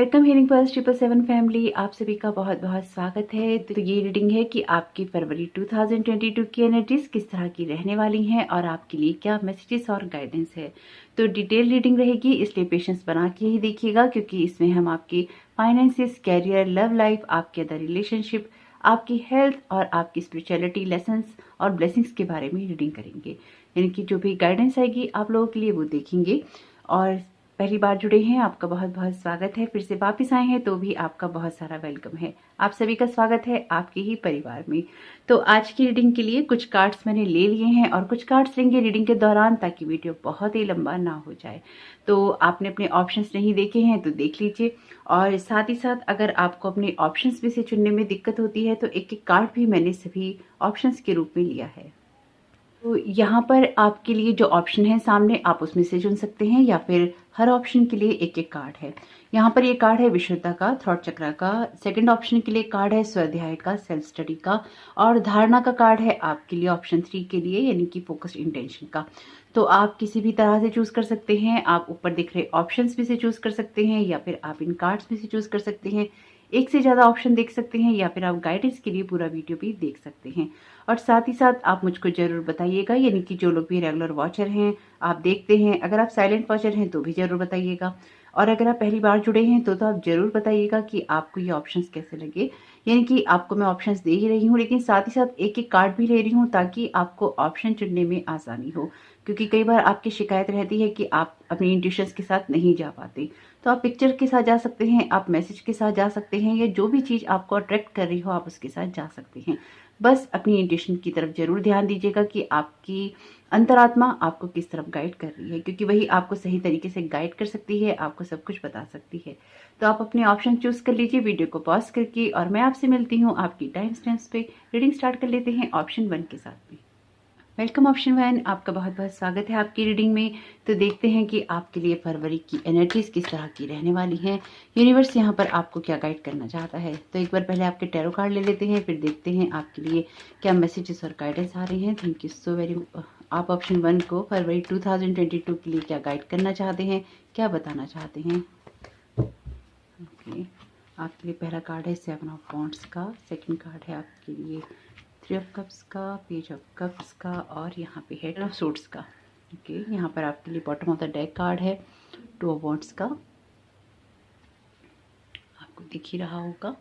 Welcome healing pulse 777 family, आप सभी का बहुत बहुत स्वागत है। तो ये रीडिंग है कि आपकी फरवरी 2022 की एनर्जीज किस तरह की रहने वाली हैं और आपके लिए क्या मैसेजेस और गाइडेंस है। तो डिटेल रीडिंग रहेगी, इसलिए पेशेंस बना के ही देखिएगा, क्योंकि इसमें हम आपकी फाइनेंसिस, कैरियर, लव लाइफ, आपके अदर रिलेशनशिप, आपकी हेल्थ और आपकी स्पिरिचुअलिटी लेसन्स और ब्लेसिंग्स के बारे में रीडिंग करेंगे। यानी कि जो भी गाइडेंस आएगी आप लोगों के लिए वो देखेंगे। और पहली बार जुड़े हैं, आपका बहुत बहुत स्वागत है। फिर से वापस आए हैं तो भी आपका बहुत सारा वेलकम है। आप सभी का स्वागत है आपके ही परिवार में। तो आज की रीडिंग के लिए कुछ कार्ड्स मैंने ले लिए हैं और कुछ कार्ड्स लेंगे रीडिंग के दौरान, ताकि वीडियो बहुत ही लंबा ना हो जाए। तो आपने अपने ऑप्शंस नहीं देखे हैं तो देख लीजिए, और साथ ही साथ अगर आपको अपने ऑप्शंस में से चुनने में दिक्कत होती है तो एक एक कार्ड भी मैंने सभी ऑप्शंस के रूप में लिया है। तो यहाँ पर आपके लिए जो ऑप्शन है सामने, आप उसमें से चुन सकते हैं, या फिर हर ऑप्शन के लिए एक एक कार्ड है। यहाँ पर ये कार्ड है विशुद्धता का, थ्रॉट चक्रा का। सेकंड ऑप्शन के लिए कार्ड है स्वाध्याय का, सेल्फ स्टडी का। और धारणा का कार्ड है आपके लिए ऑप्शन 3 के लिए, यानी कि फोकस्ड इंटेंशन का। तो आप किसी भी तरह से चूज कर सकते हैं। आप ऊपर दिख रहे ऑप्शंस में से चूज कर सकते हैं, या फिर आप इन कार्ड्स में से चूज कर सकते हैं। एक से ज़्यादा ऑप्शन देख सकते हैं, या फिर आप गाइडेंस के लिए पूरा वीडियो भी देख सकते हैं। और साथ ही साथ आप मुझको ज़रूर बताइएगा, यानी कि जो लोग भी रेगुलर वॉचर हैं, आप देखते हैं, अगर आप साइलेंट वॉचर हैं तो भी ज़रूर बताइएगा। और अगर आप पहली बार जुड़े हैं तो आप ज़रूर बताइएगा कि आपको ये ऑप्शंस कैसे लगे। यानी कि आपको मैं ऑप्शंस दे ही रही हूँ, लेकिन साथ ही साथ एक एक कार्ड भी ले रही हूँ, ताकि आपको ऑप्शन चुनने में आसानी हो। क्योंकि कई बार आपकी शिकायत रहती है कि आप अपनी इंट्यूशंस के साथ नहीं जा पाते। तो आप पिक्चर के साथ जा सकते हैं, आप मैसेज के साथ जा सकते हैं, या जो भी चीज़ आपको अट्रैक्ट कर रही हो आप उसके साथ जा सकते हैं। बस अपनी इंट्यूशन की तरफ जरूर ध्यान दीजिएगा कि आपकी अंतरात्मा आपको किस तरफ गाइड कर रही है, क्योंकि वही आपको सही तरीके से गाइड कर सकती है, आपको सब कुछ बता सकती है। तो आप अपने ऑप्शन चूज कर लीजिए वीडियो को पॉज करके, और मैं आपसे मिलती हूँ आपकी टाइम स्टैम्प्स पे। रीडिंग स्टार्ट कर लेते हैं ऑप्शन 1 के साथ में। वेलकम ऑप्शन 1, आपका बहुत बहुत स्वागत है आपकी रीडिंग में। तो देखते हैं कि आपके लिए फरवरी की एनर्जीज किस तरह की रहने वाली हैं। यूनिवर्स यहाँ पर आपको क्या गाइड करना चाहता है। तो एक बार पहले आपके टैरो कार्ड ले लेते हैं, फिर देखते हैं आपके लिए क्या मैसेजेस और गाइडेंस आ रहे हैं। Thank you so very much. आप ऑप्शन 1 को फरवरी 2022 के लिए क्या गाइड करना चाहते हैं, क्या बताना चाहते हैं। ओके, आपके लिए पहला कार्ड है 7 ऑफ वॉन्ड्स का, सेकंड कार्ड है आपके लिए 3 ऑफ कप्स का, पेज ऑफ कप्स का, और यहाँ पे हेड ऑफ सूट्स का। ओके, यहाँ पर आपके लिए bottom of the deck card है 2 ऑफ वॉन्ड्स का, आपको दिख ही रहा होगा।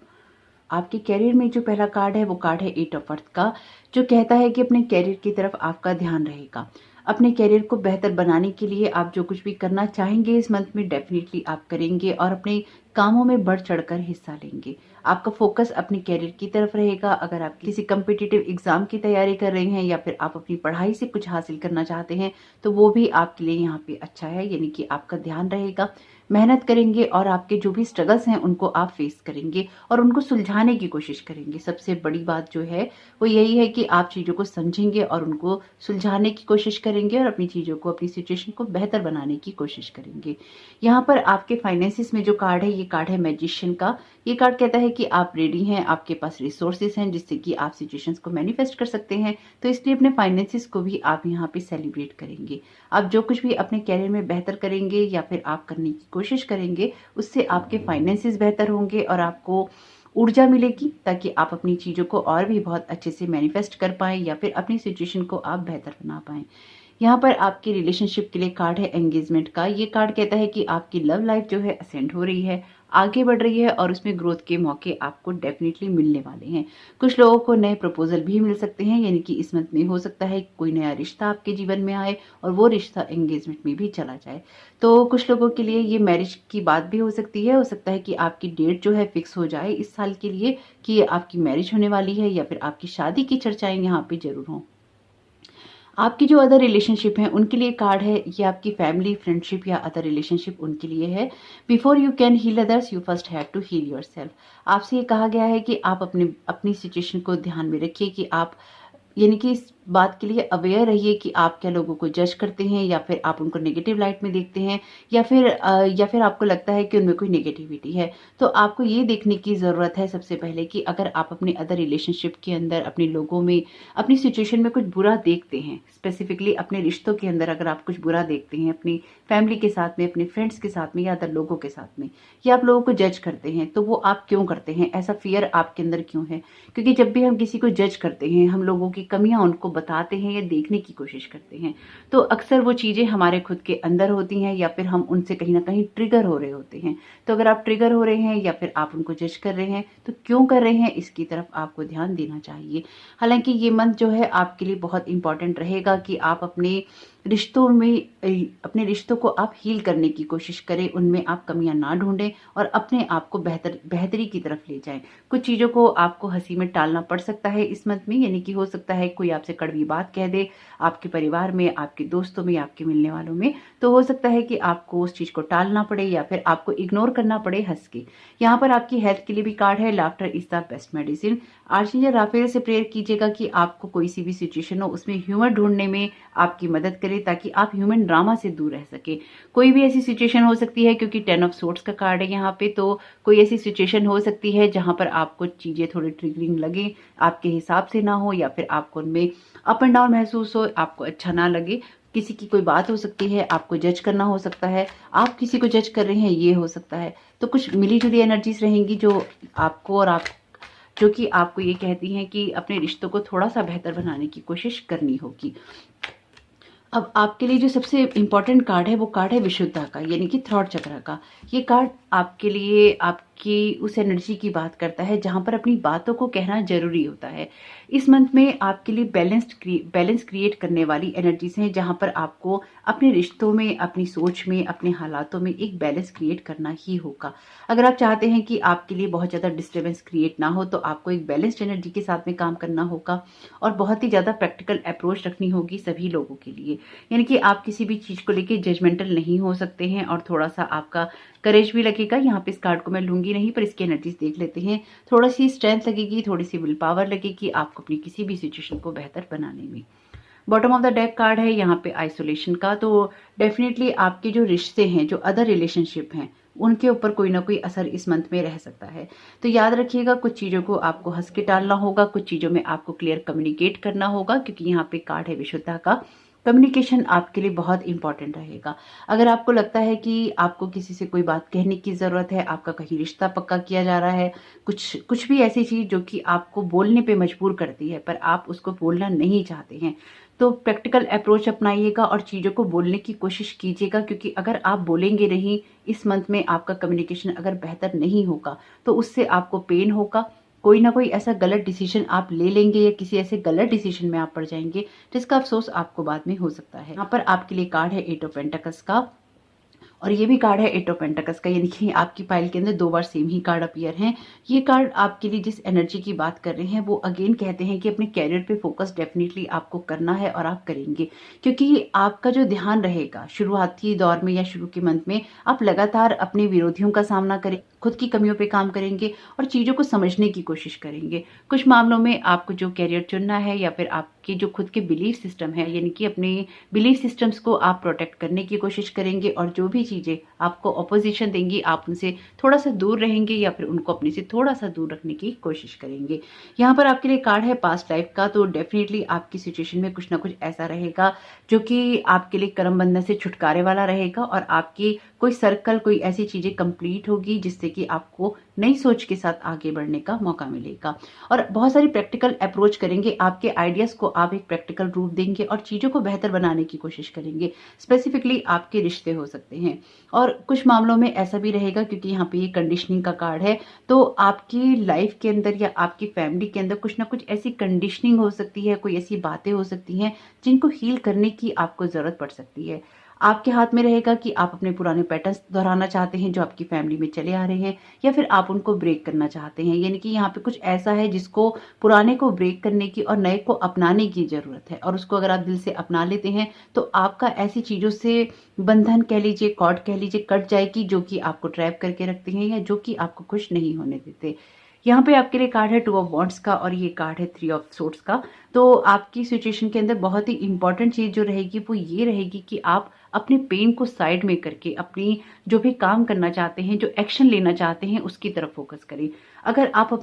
आपके कैरियर में जो पहला कार्ड है वो कार्ड है 8 ऑफ अर्थ का, जो कहता है कि अपने कैरियर की तरफ आपका ध्यान रहेगा। अपने कैरियर को बेहतर बनाने के लिए आप जो कुछ भी करना चाहेंगे इस मंथ में डेफिनेटली आप करेंगे, और अपने कामों में बढ़ चढ़कर हिस्सा लेंगे। आपका फोकस अपने कैरियर की तरफ रहेगा। अगर आप किसी कम्पिटिटिव एग्जाम की तैयारी कर रहे हैं, या फिर आप अपनी पढ़ाई से कुछ हासिल करना चाहते हैं, तो वो भी आपके लिए यहाँ पे अच्छा है। यानी कि आपका ध्यान रहेगा, मेहनत करेंगे, और आपके जो भी स्ट्रगल्स हैं उनको आप फेस करेंगे और उनको सुलझाने की कोशिश करेंगे। सबसे बड़ी बात जो है वो यही है कि आप चीज़ों को समझेंगे और उनको सुलझाने की कोशिश करेंगे, और अपनी चीज़ों को, अपनी सिचुएशन को बेहतर बनाने की कोशिश करेंगे। यहाँ पर आपके फाइनेंसिस में जो कार्ड है, ये कार्ड है मैजिशियन का। ये कार्ड कहता है कि आप रेडी हैं, आपके पास रिसोर्सेज हैं जिससे कि आप सिचुएशंस को मैनिफेस्ट कर सकते हैं। तो इसलिए अपने फाइनेंसिस को भी आप यहाँ पे सेलिब्रेट करेंगे। आप जो कुछ भी अपने कैरियर में बेहतर करेंगे या फिर आप करने की कोशिश करेंगे, उससे आपके फाइनेंसिस बेहतर होंगे और आपको ऊर्जा मिलेगी, ताकि आप अपनी चीज़ों को और भी बहुत अच्छे से मैनिफेस्ट कर पाएं, या फिर अपनी सिचुएशन को आप बेहतर बना पाएं। यहाँ पर आपके रिलेशनशिप के लिए कार्ड है एंगेजमेंट का। ये कार्ड कहता है कि आपकी लव लाइफ जो है असेंड हो रही है, आगे बढ़ रही है, और उसमें ग्रोथ के मौके आपको डेफिनेटली मिलने वाले हैं। कुछ लोगों को नए प्रपोजल भी मिल सकते हैं, यानी कि इस मंथ में हो सकता है कोई नया रिश्ता आपके जीवन में आए और वो रिश्ता एंगेजमेंट में भी चला जाए। तो कुछ लोगों के लिए ये मैरिज की बात भी हो सकती है। हो सकता है कि आपकी डेट जो है फिक्स हो जाए इस साल के लिए कि आपकी मैरिज होने वाली है, या फिर आपकी शादी की चर्चाएं यहाँ पे जरूर हों। आपकी जो अदर रिलेशनशिप हैं उनके लिए कार्ड है, ये आपकी फैमिली, फ्रेंडशिप या अदर रिलेशनशिप उनके लिए है। Before you can heal others you first have to heal yourself. आपसे ये कहा गया है कि आप अपनी सिचुएशन को ध्यान में रखिए कि आप यानी कि इस बात के लिए अवेयर रहिए कि आप क्या लोगों को जज करते हैं या फिर आप उनको नेगेटिव लाइट में देखते हैं, या फिर आपको लगता है कि उनमें कोई नेगेटिविटी है। तो आपको ये देखने की ज़रूरत है सबसे पहले कि अगर आप अपने अदर रिलेशनशिप के अंदर, अपने लोगों में, अपनी सिचुएशन में कुछ बुरा देखते हैं, स्पेसिफिकली अपने रिश्तों के अंदर अगर आप कुछ बुरा देखते हैं, अपनी फैमिली के साथ में, अपने फ्रेंड्स के साथ में या अदर लोगों के साथ में, या आप लोगों को जज करते हैं, तो वो आप क्यों करते हैं? ऐसा फियर आपके अंदर क्यों है? क्योंकि जब भी हम किसी को जज करते हैं, हम लोगों की कमियां उनको बताते हैं या देखने की कोशिश करते हैं, तो अक्सर वो चीजें हमारे खुद के अंदर होती हैं या फिर हम उनसे कहीं ना कहीं ट्रिगर हो रहे होते हैं। तो अगर आप ट्रिगर हो रहे हैं या फिर आप उनको जज कर रहे हैं, तो क्यों कर रहे हैं, इसकी तरफ आपको ध्यान देना चाहिए। हालांकि ये मंथ जो है आपके लिए बहुत इंपॉर्टेंट रहेगा कि आप अपने रिश्तों में, अपने रिश्तों को आप हील करने की कोशिश करें, उनमें आप कमियां ना ढूंढें और अपने आप को बेहतरी की तरफ ले जाएं। कुछ चीज़ों को आपको हंसी में टालना पड़ सकता है इस मंथ में, यानी कि हो सकता है कोई आपसे कड़वी बात कह दे, आपके परिवार में, आपके दोस्तों में, आपके मिलने वालों में, तो हो सकता है कि आपको उस चीज़ को टालना पड़े या फिर आपको इग्नोर करना पड़े हंस के। यहाँ पर आपकी हेल्थ के लिए भी कार्ड है, laughter is the best medicine. Archangel Raphael से प्रेयर कीजिएगा कि आपको कोई सी भी सिचुएशन हो उसमें ह्यूमर ढूंढने में आपकी मदद करे, ताकि आप ह्यूमन ड्रामा से दूर रह सके। कोई भी ऐसी सिचुएशन हो सकती है, क्योंकि 10 ऑफ सोर्ड्स का कार्ड है यहाँ पे, तो कोई ऐसी सिचुएशन हो सकती है जहां पर आपको चीजें थोड़ी ट्रिगरिंग लगे, आपके हिसाब से ना हो, या फिर आपको उनमें अप एंड डाउन महसूस हो, आपको अच्छा ना लगे। किसी की कोई बात हो सकती है, आपको जज करना हो सकता है, आप किसी को जज कर रहे हैं, ये हो सकता है। तो कुछ मिली जुली एनर्जीज रहेंगी जो आपको और आप जो कि आपको ये कहती हैं कि अपने रिश्तों को थोड़ा सा बेहतर बनाने की कोशिश करनी होगी। अब आपके लिए जो सबसे इम्पोर्टेंट कार्ड है वो कार्ड है विशुद्धता का, यानी कि थ्रॉट चक्र का। ये कार्ड आपके लिए आपकी उस एनर्जी की बात करता है जहां पर अपनी बातों को कहना जरूरी होता है। इस मंथ में आपके लिए बैलेंस क्रिएट करने वाली एनर्जीज हैं, जहां पर आपको अपने रिश्तों में, अपनी सोच में, अपने हालातों में एक बैलेंस क्रिएट करना ही होगा। अगर आप चाहते हैं कि आपके लिए बहुत ज्यादा डिस्टर्बेंस क्रिएट ना हो, तो आपको एक बैलेंस्ड एनर्जी के साथ में काम करना होगा और बहुत ही ज्यादा प्रैक्टिकल अप्रोच रखनी होगी सभी लोगों के लिए। यानी कि आप किसी भी चीज को लेके जजमेंटल नहीं हो सकते हैं और थोड़ा सा आपका करेज भी लगेगा। यहाँ पे इस कार्ड को मैं लूंगी नहीं, पर इसकी एनर्जीज देख लेते हैं। थोड़ा सी स्ट्रेंथ लगेगी, थोड़ी सी विल पावर लगेगी आपको अपनी किसी भी सिचुएशन को बेहतर बनाने में। Bottom of the deck card है यहाँ पे आइसोलेशन का। तो डेफिनेटली आपके जो रिश्ते हैं, जो अदर रिलेशनशिप हैं, उनके ऊपर कोई ना कोई असर इस मंथ में रह सकता है। तो याद रखिएगा, कुछ चीजों को आपको हंस के टालना होगा, कुछ चीजों में आपको क्लियर कम्युनिकेट करना होगा, क्योंकि यहाँ पे कार्ड है विशुद्धता का। कम्युनिकेशन आपके लिए बहुत इंपॉर्टेंट रहेगा। अगर आपको लगता है कि आपको किसी से कोई बात कहने की जरूरत है, आपका कहीं रिश्ता पक्का किया जा रहा है, कुछ भी ऐसी चीज जो कि आपको बोलने पे मजबूर करती है पर आप उसको बोलना नहीं चाहते हैं, तो प्रैक्टिकल अप्रोच अपनाइएगा और चीजों को बोलने की कोशिश कीजिएगा। क्योंकि अगर आप बोलेंगे नहीं, इस मंथ में आपका कम्युनिकेशन अगर बेहतर नहीं होगा, तो उससे आपको पेन होगा। कोई ना कोई ऐसा गलत डिसीजन आप ले लेंगे या किसी ऐसे गलत डिसीजन में आप पड़ जाएंगे जिसका अफसोस आपको बाद में हो सकता है। यहाँ पर आपके लिए कार्ड है 8 ऑफ पेंटिकल्स का, और ये भी कार्ड है 8 ऑफ पेंटिकल्स का, यानी कि आपकी फाइल के अंदर 2 बार सेम ही कार्ड अपीयर हैं। ये कार्ड आपके लिए जिस एनर्जी की बात कर रहे हैं वो अगेन कहते हैं कि अपने कैरियर पे फोकस डेफिनेटली आपको करना है और आप करेंगे, क्योंकि आपका जो ध्यान रहेगा शुरुआती दौर में या शुरू के मंथ में, आप लगातार अपने विरोधियों का सामना करें, खुद की कमियों पे काम करेंगे और चीजों को समझने की कोशिश करेंगे। कुछ मामलों में आपको जो कैरियर चुनना है या फिर आपके जो खुद के बिलीफ सिस्टम है, यानी कि अपने बिलीफ सिस्टम्स को आप प्रोटेक्ट करने की कोशिश करेंगे, और जो भी चीजें आपको ऑपोजिशन देंगी आप उनसे थोड़ा सा दूर रहेंगे या फिर उनको अपने से थोड़ा सा दूर रखने की कोशिश करेंगे। यहाँ पर आपके लिए कार्ड है पास्ट लाइफ का। तो डेफिनेटली आपकी सिचुएशन में कुछ ना कुछ ऐसा रहेगा जो कि आपके लिए कर्म बंधन से छुटकारे वाला रहेगा, और आपकी कोई सर्कल, कोई ऐसी चीजें कंप्लीट होगी जिससे कि आपको नई सोच के साथ आगे बढ़ने का मौका मिलेगा। और बहुत सारी प्रैक्टिकल अप्रोच करेंगे, आपके आइडियाज को आप एक प्रैक्टिकल रूप देंगे और चीजों को बेहतर बनाने की कोशिश करेंगे। स्पेसिफिकली आपके रिश्ते हो सकते हैं, और कुछ मामलों में ऐसा भी रहेगा, क्योंकि यहाँ पे ये कंडीशनिंग का कार्ड है, तो आपकी लाइफ के अंदर या आपकी फैमिली के अंदर कुछ ना कुछ ऐसी कंडीशनिंग हो सकती है, कोई ऐसी बातें हो सकती हैं जिनको हील करने की आपको जरूरत पड़ सकती है। आपके हाथ में रहेगा कि आप अपने पुराने पैटर्न्स दोहराना चाहते हैं जो आपकी फैमिली में चले आ रहे हैं, या फिर आप उनको ब्रेक करना चाहते हैं। यानी कि यहाँ पे कुछ ऐसा है जिसको, पुराने को ब्रेक करने की और नए को अपनाने की जरूरत है, और उसको अगर आप दिल से अपना लेते हैं तो आपका ऐसी चीजों से बंधन कह लीजिए, कॉर्ड कह लीजिए, कट जाएगी जो कि आपको ट्रैप करके रखते हैं या जो कि आपको खुश नहीं होने देते। यहाँ पे आपके लिए कार्ड है 2 ऑफ वॉन्ड्स का और ये कार्ड है 3 ऑफ सोर्ड्स का। तो आपकी सिचुएशन के अंदर बहुत ही इंपॉर्टेंट चीज जो रहेगी वो ये रहेगी कि आप अपने पेन को साइड में करके अपनी जो भी काम करना चाहते हैं, जो एक्शन लेना चाहते हैं, उसकी तरफ फोकस करें। अगर आप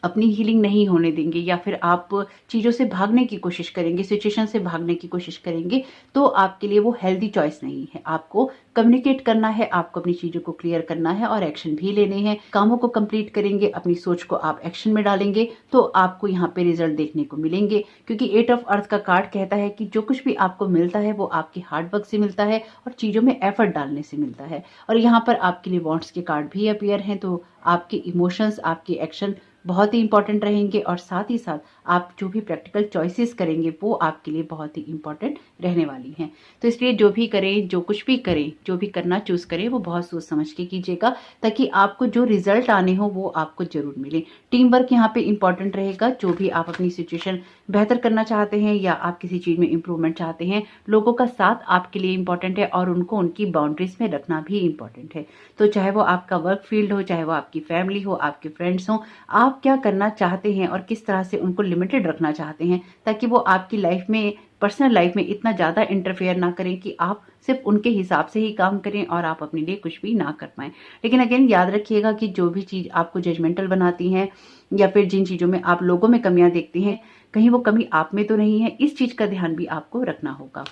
अपनी हीलिंग नहीं होने देंगे या फिर आप चीज़ों से भागने की कोशिश करेंगे, सिचुएशन से भागने की कोशिश करेंगे, तो आपके लिए वो हेल्दी चॉइस नहीं है। आपको कम्युनिकेट करना है, आपको अपनी चीज़ों को क्लियर करना है और एक्शन भी लेने हैं। कामों को कंप्लीट करेंगे, अपनी सोच को आप एक्शन में डालेंगे तो आपको यहाँ पे रिजल्ट देखने को मिलेंगे, क्योंकि 8 ऑफ अर्थ का कार्ड कहता है कि जो कुछ भी आपको मिलता है वो आपके हार्ड वर्क से मिलता है और चीज़ों में एफर्ट डालने से मिलता है। और यहाँ पर आपके लिए वॉन्ड्स के कार्ड भी अपीयर हैं, तो आपके इमोशंस, आपके एक्शन बहुत ही इंपॉर्टेंट रहेंगे और साथ ही साथ आप जो भी प्रैक्टिकल चॉइसेस करेंगे वो आपके लिए बहुत ही इंपॉर्टेंट रहने वाली हैं। तो इसलिए जो भी करें, जो कुछ भी करें, जो भी करना चूज करें वो बहुत सोच समझ के कीजिएगा, ताकि आपको जो रिजल्ट आने हो वो आपको जरूर मिले। टीम वर्क यहाँ पे इंपॉर्टेंट रहेगा। जो भी आप अपनी सिचुएशन बेहतर करना चाहते हैं या आप किसी चीज में इंप्रूवमेंट चाहते हैं, लोगों का साथ आपके लिए इंपॉर्टेंट है और उनको उनकी बाउंड्रीज में रखना भी इंपॉर्टेंट है। तो चाहे वो आपका वर्क फील्ड हो, चाहे वो आपकी फैमिली हो, आपके फ्रेंड्स हो, आप क्या करना चाहते हैं और किस तरह से उनको लिमिटेड रखना चाहते हैं, ताकि वो आपकी लाइफ में, पर्सनल लाइफ में इतना ज्यादा इंटरफेयर ना करें कि आप सिर्फ उनके हिसाब से ही काम करें और आप अपने लिए कुछ भी ना कर पाए। लेकिन अगेन याद रखिएगा कि जो भी चीज आपको जजमेंटल बनाती है या फिर जिन चीजों में आप लोगों में कमियां देखते हैं, कहीं वो कमी आप में तो नहीं है, इस चीज का ध्यान भी आपको रखना होगा।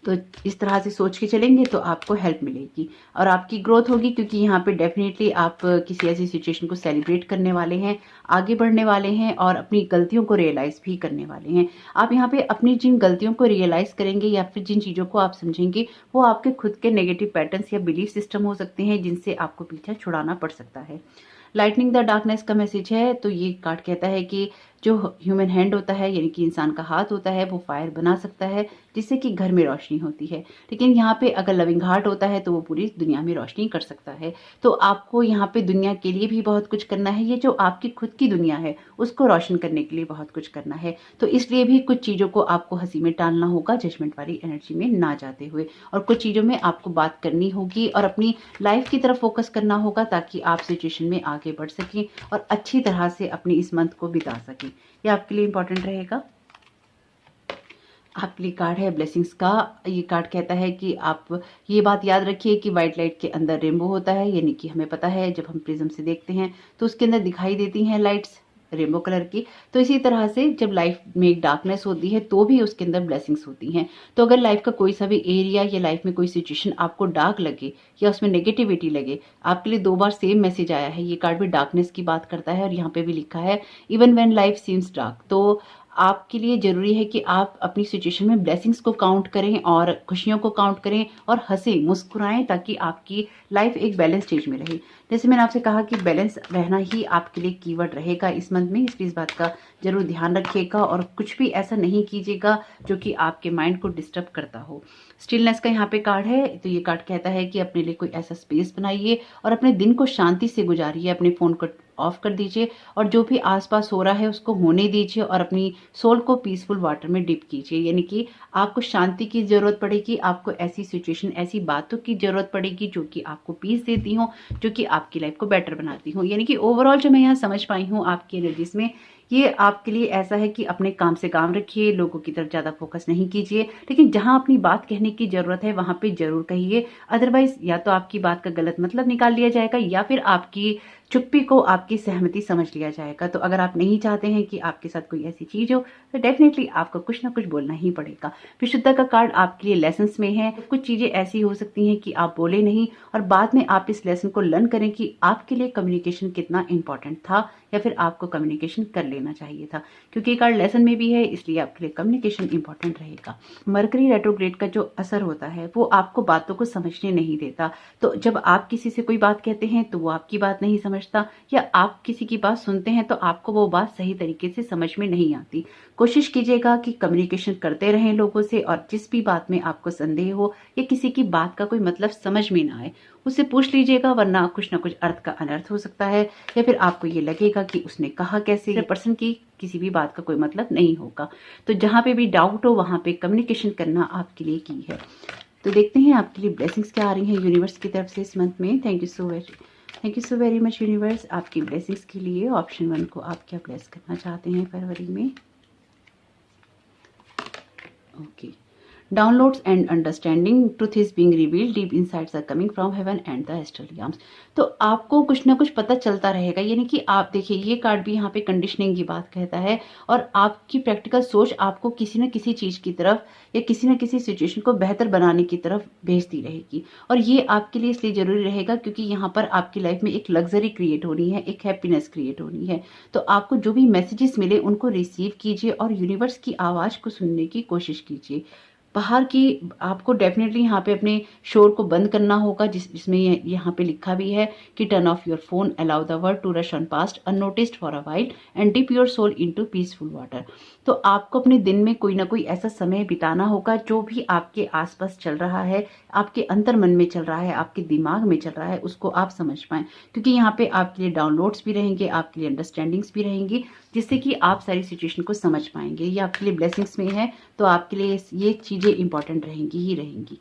तो इस तरह से सोच के चलेंगे तो आपको हेल्प मिलेगी और आपकी ग्रोथ होगी, क्योंकि यहाँ पे डेफिनेटली आप किसी ऐसी सिचुएशन को सेलिब्रेट करने वाले हैं, आगे बढ़ने वाले हैं और अपनी गलतियों को रियलाइज भी करने वाले हैं। आप यहाँ पे अपनी जिन गलतियों को रियलाइज करेंगे या फिर जिन चीजों को आप समझेंगे, वो आपके खुद के नेगेटिव पैटर्न्स या बिलीफ सिस्टम हो सकते हैं, जिनसे आपको पीछा छुड़ाना पड़ सकता है। लाइटनिंग द डार्कनेस का मैसेज है। तो ये कार्ड कहता है कि जो ह्यूमन हैंड होता है, यानी कि इंसान का हाथ होता है, वो फायर बना सकता है जिससे कि घर में रोशनी होती है। लेकिन यहाँ पे अगर लविंग हार्ट होता है तो वो पूरी दुनिया में रोशनी कर सकता है। तो आपको यहाँ पे दुनिया के लिए भी बहुत कुछ करना है। ये जो आपकी खुद की दुनिया है उसको रोशन करने के लिए बहुत कुछ करना है। तो इसलिए भी कुछ चीजों को आपको हंसी में टालना होगा, जजमेंट वाली एनर्जी में ना जाते हुए, और कुछ चीजों में आपको बात करनी होगी और अपनी लाइफ की तरफ फोकस करना होगा, ताकि आप सिचुएशन में आगे बढ़ सकें और अच्छी तरह से अपनी इस मंथ को बिता सकें। ये आपके लिए इंपॉर्टेंट रहेगा। आपके लिए कार्ड है ब्लेसिंग्स का। ये कार्ड कहता है कि आप ये बात याद रखिए कि व्हाइट लाइट के अंदर रेनबो होता है, यानी कि हमें पता है जब हम प्रिज्म से देखते हैं तो उसके अंदर दिखाई देती हैं लाइट्स रेनबो कलर की। तो इसी तरह से जब लाइफ में एक डार्कनेस होती है तो भी उसके अंदर ब्लेसिंग्स होती हैं। तो अगर लाइफ का कोई सा भी एरिया या लाइफ में कोई सिचुएशन आपको डार्क लगे या उसमें नेगेटिविटी लगे, आपके लिए 2 बार सेम मैसेज आया है। ये कार्ड भी डार्कनेस की बात करता है और यहाँ पे भी लिखा है even when life seems dark. तो आपके लिए जरूरी है कि आप अपनी सिचुएशन में ब्लेसिंग्स को काउंट करें और खुशियों को काउंट करें और हंसें, मुस्कुराएं, ताकि आपकी लाइफ एक बैलेंस स्टेज में रहे। जैसे मैंने आपसे कहा कि बैलेंस रहना ही आपके लिए कीवर्ड रहेगा इस मंथ में, इसलिए इस बात का जरूर ध्यान रखिएगा और कुछ भी ऐसा नहीं कीजिएगा जो कि आपके माइंड को डिस्टर्ब करता हो। स्टिलनेस का यहाँ पे कार्ड है। तो ये कार्ड कहता है कि अपने लिए कोई ऐसा स्पेस बनाइए और अपने दिन को शांति से गुजारिए। अपने फोन को ऑफ कर दीजिए और जो भी आसपास हो रहा है उसको होने दीजिए और अपनी सोल को पीसफुल वाटर में डिप कीजिए। यानी कि आपको शांति की जरूरत पड़ेगी, आपको ऐसी सिचुएशन, ऐसी बातों की जरूरत पड़ेगी जो कि आपको पीस देती हो, जो कि आपकी लाइफ को बेटर बनाती हो। यानी कि ओवरऑल जो मैं यहाँ समझ पाई हूँ आपकी एनर्जीज में, ये आपके लिए ऐसा है कि अपने काम से काम रखिए, लोगों की तरफ ज्यादा फोकस नहीं कीजिए, लेकिन जहां अपनी बात कहने की जरूरत है वहां पे जरूर कहिए। अदरवाइज या तो आपकी बात का गलत मतलब निकाल लिया जाएगा या फिर आपकी चुप्पी को आपकी सहमति समझ लिया जाएगा। तो अगर आप नहीं चाहते हैं कि आपके साथ कोई ऐसी चीज हो तो डेफिनेटली आपको कुछ ना कुछ बोलना ही पड़ेगा। विशुद्धता का कार्ड आपके लिए लेसन्स में है। कुछ चीजें ऐसी हो सकती हैं कि आप बोले नहीं और बाद में आप इस लेसन को लर्न करें कि आपके लिए कम्युनिकेशन कितना इंपॉर्टेंट था या फिर आपको कम्युनिकेशन कर लेना चाहिए था, क्योंकि कार्ड लेसन में भी है, इसलिए आपके लिए कम्युनिकेशन इंपॉर्टेंट रहेगा। मरकरी रेट्रोग्रेड का जो असर होता है वो आपको बातों को समझने नहीं देता। तो जब आप किसी से कोई बात कहते हैं तो वो आपकी बात नहीं समझता, या आप किसी की बात सुनते हैं तो आपको वो बात सही तरीके से समझ में नहीं आती। कोशिश कीजिएगा कि कम्युनिकेशन करते रहें लोगों से, और जिस भी बात में आपको संदेह हो या किसी की बात का कोई मतलब समझ में ना आए उससे पूछ लीजिएगा, वरना कुछ ना कुछ अर्थ का अनर्थ हो सकता है या फिर आपको ये लगेगा कि उसने कहा कैसे। पर्सन की किसी भी बात का कोई मतलब नहीं होगा। तो जहां पे भी डाउट हो वहां पे कम्युनिकेशन करना आपके लिए की है। तो देखते हैं आपके लिए ब्लेसिंग्स क्या आ रही हैं यूनिवर्स की तरफ से इस मंथ में। Thank you so much thank you so very much universe आपकी ब्लेसिंग्स के लिए। ऑप्शन 1 को आप क्या ब्लेस करना चाहते हैं फरवरी में? Okay, downloads and understanding truth is being revealed deep insides are coming from heaven and the astral realms. तो आपको कुछ ना कुछ पता चलता रहेगा, यानी कि आप देखिए ये कार्ड भी यहाँ पे कंडीशनिंग की बात कहता है, और आपकी प्रैक्टिकल सोच आपको किसी न किसी चीज की तरफ या किसी न किसी सिचुएशन को बेहतर बनाने की तरफ भेजती रहेगी। और ये आपके लिए इसलिए जरूरी रहेगा क्योंकि यहाँ पर आपकी लाइफ में एक लग्जरी क्रिएट होनी है, एक हैप्पीनेस क्रिएट होनी है। तो आपको जो भी मैसेजेस मिले उनको रिसीव कीजिए और यूनिवर्स की आवाज को सुनने की कोशिश कीजिए। बाहर की आपको डेफिनेटली यहाँ पे अपने शोर को बंद करना होगा, जिसमें यहाँ पे लिखा भी है कि turn off your phone, allow the world to rush on past unnoticed for a while and dip your soul into peaceful water. तो आपको अपने दिन में कोई ना कोई ऐसा समय बिताना होगा जो भी आपके आसपास चल रहा है, आपके अंतर मन में चल रहा है, आपके दिमाग में चल रहा है, उसको आप समझ पाएं। क्योंकि यहाँ पे आपके लिए डाउनलोड्स भी रहेंगे, आपके लिए अंडरस्टैंडिंग्स भी रहेंगी, जिससे कि आप सारी सिचुएशन को समझ पाएंगे। ये आपके लिए ब्लेसिंग्स में है, तो आपके लिए ये चीजें इंपॉर्टेंट रहेंगी ही रहेंगी।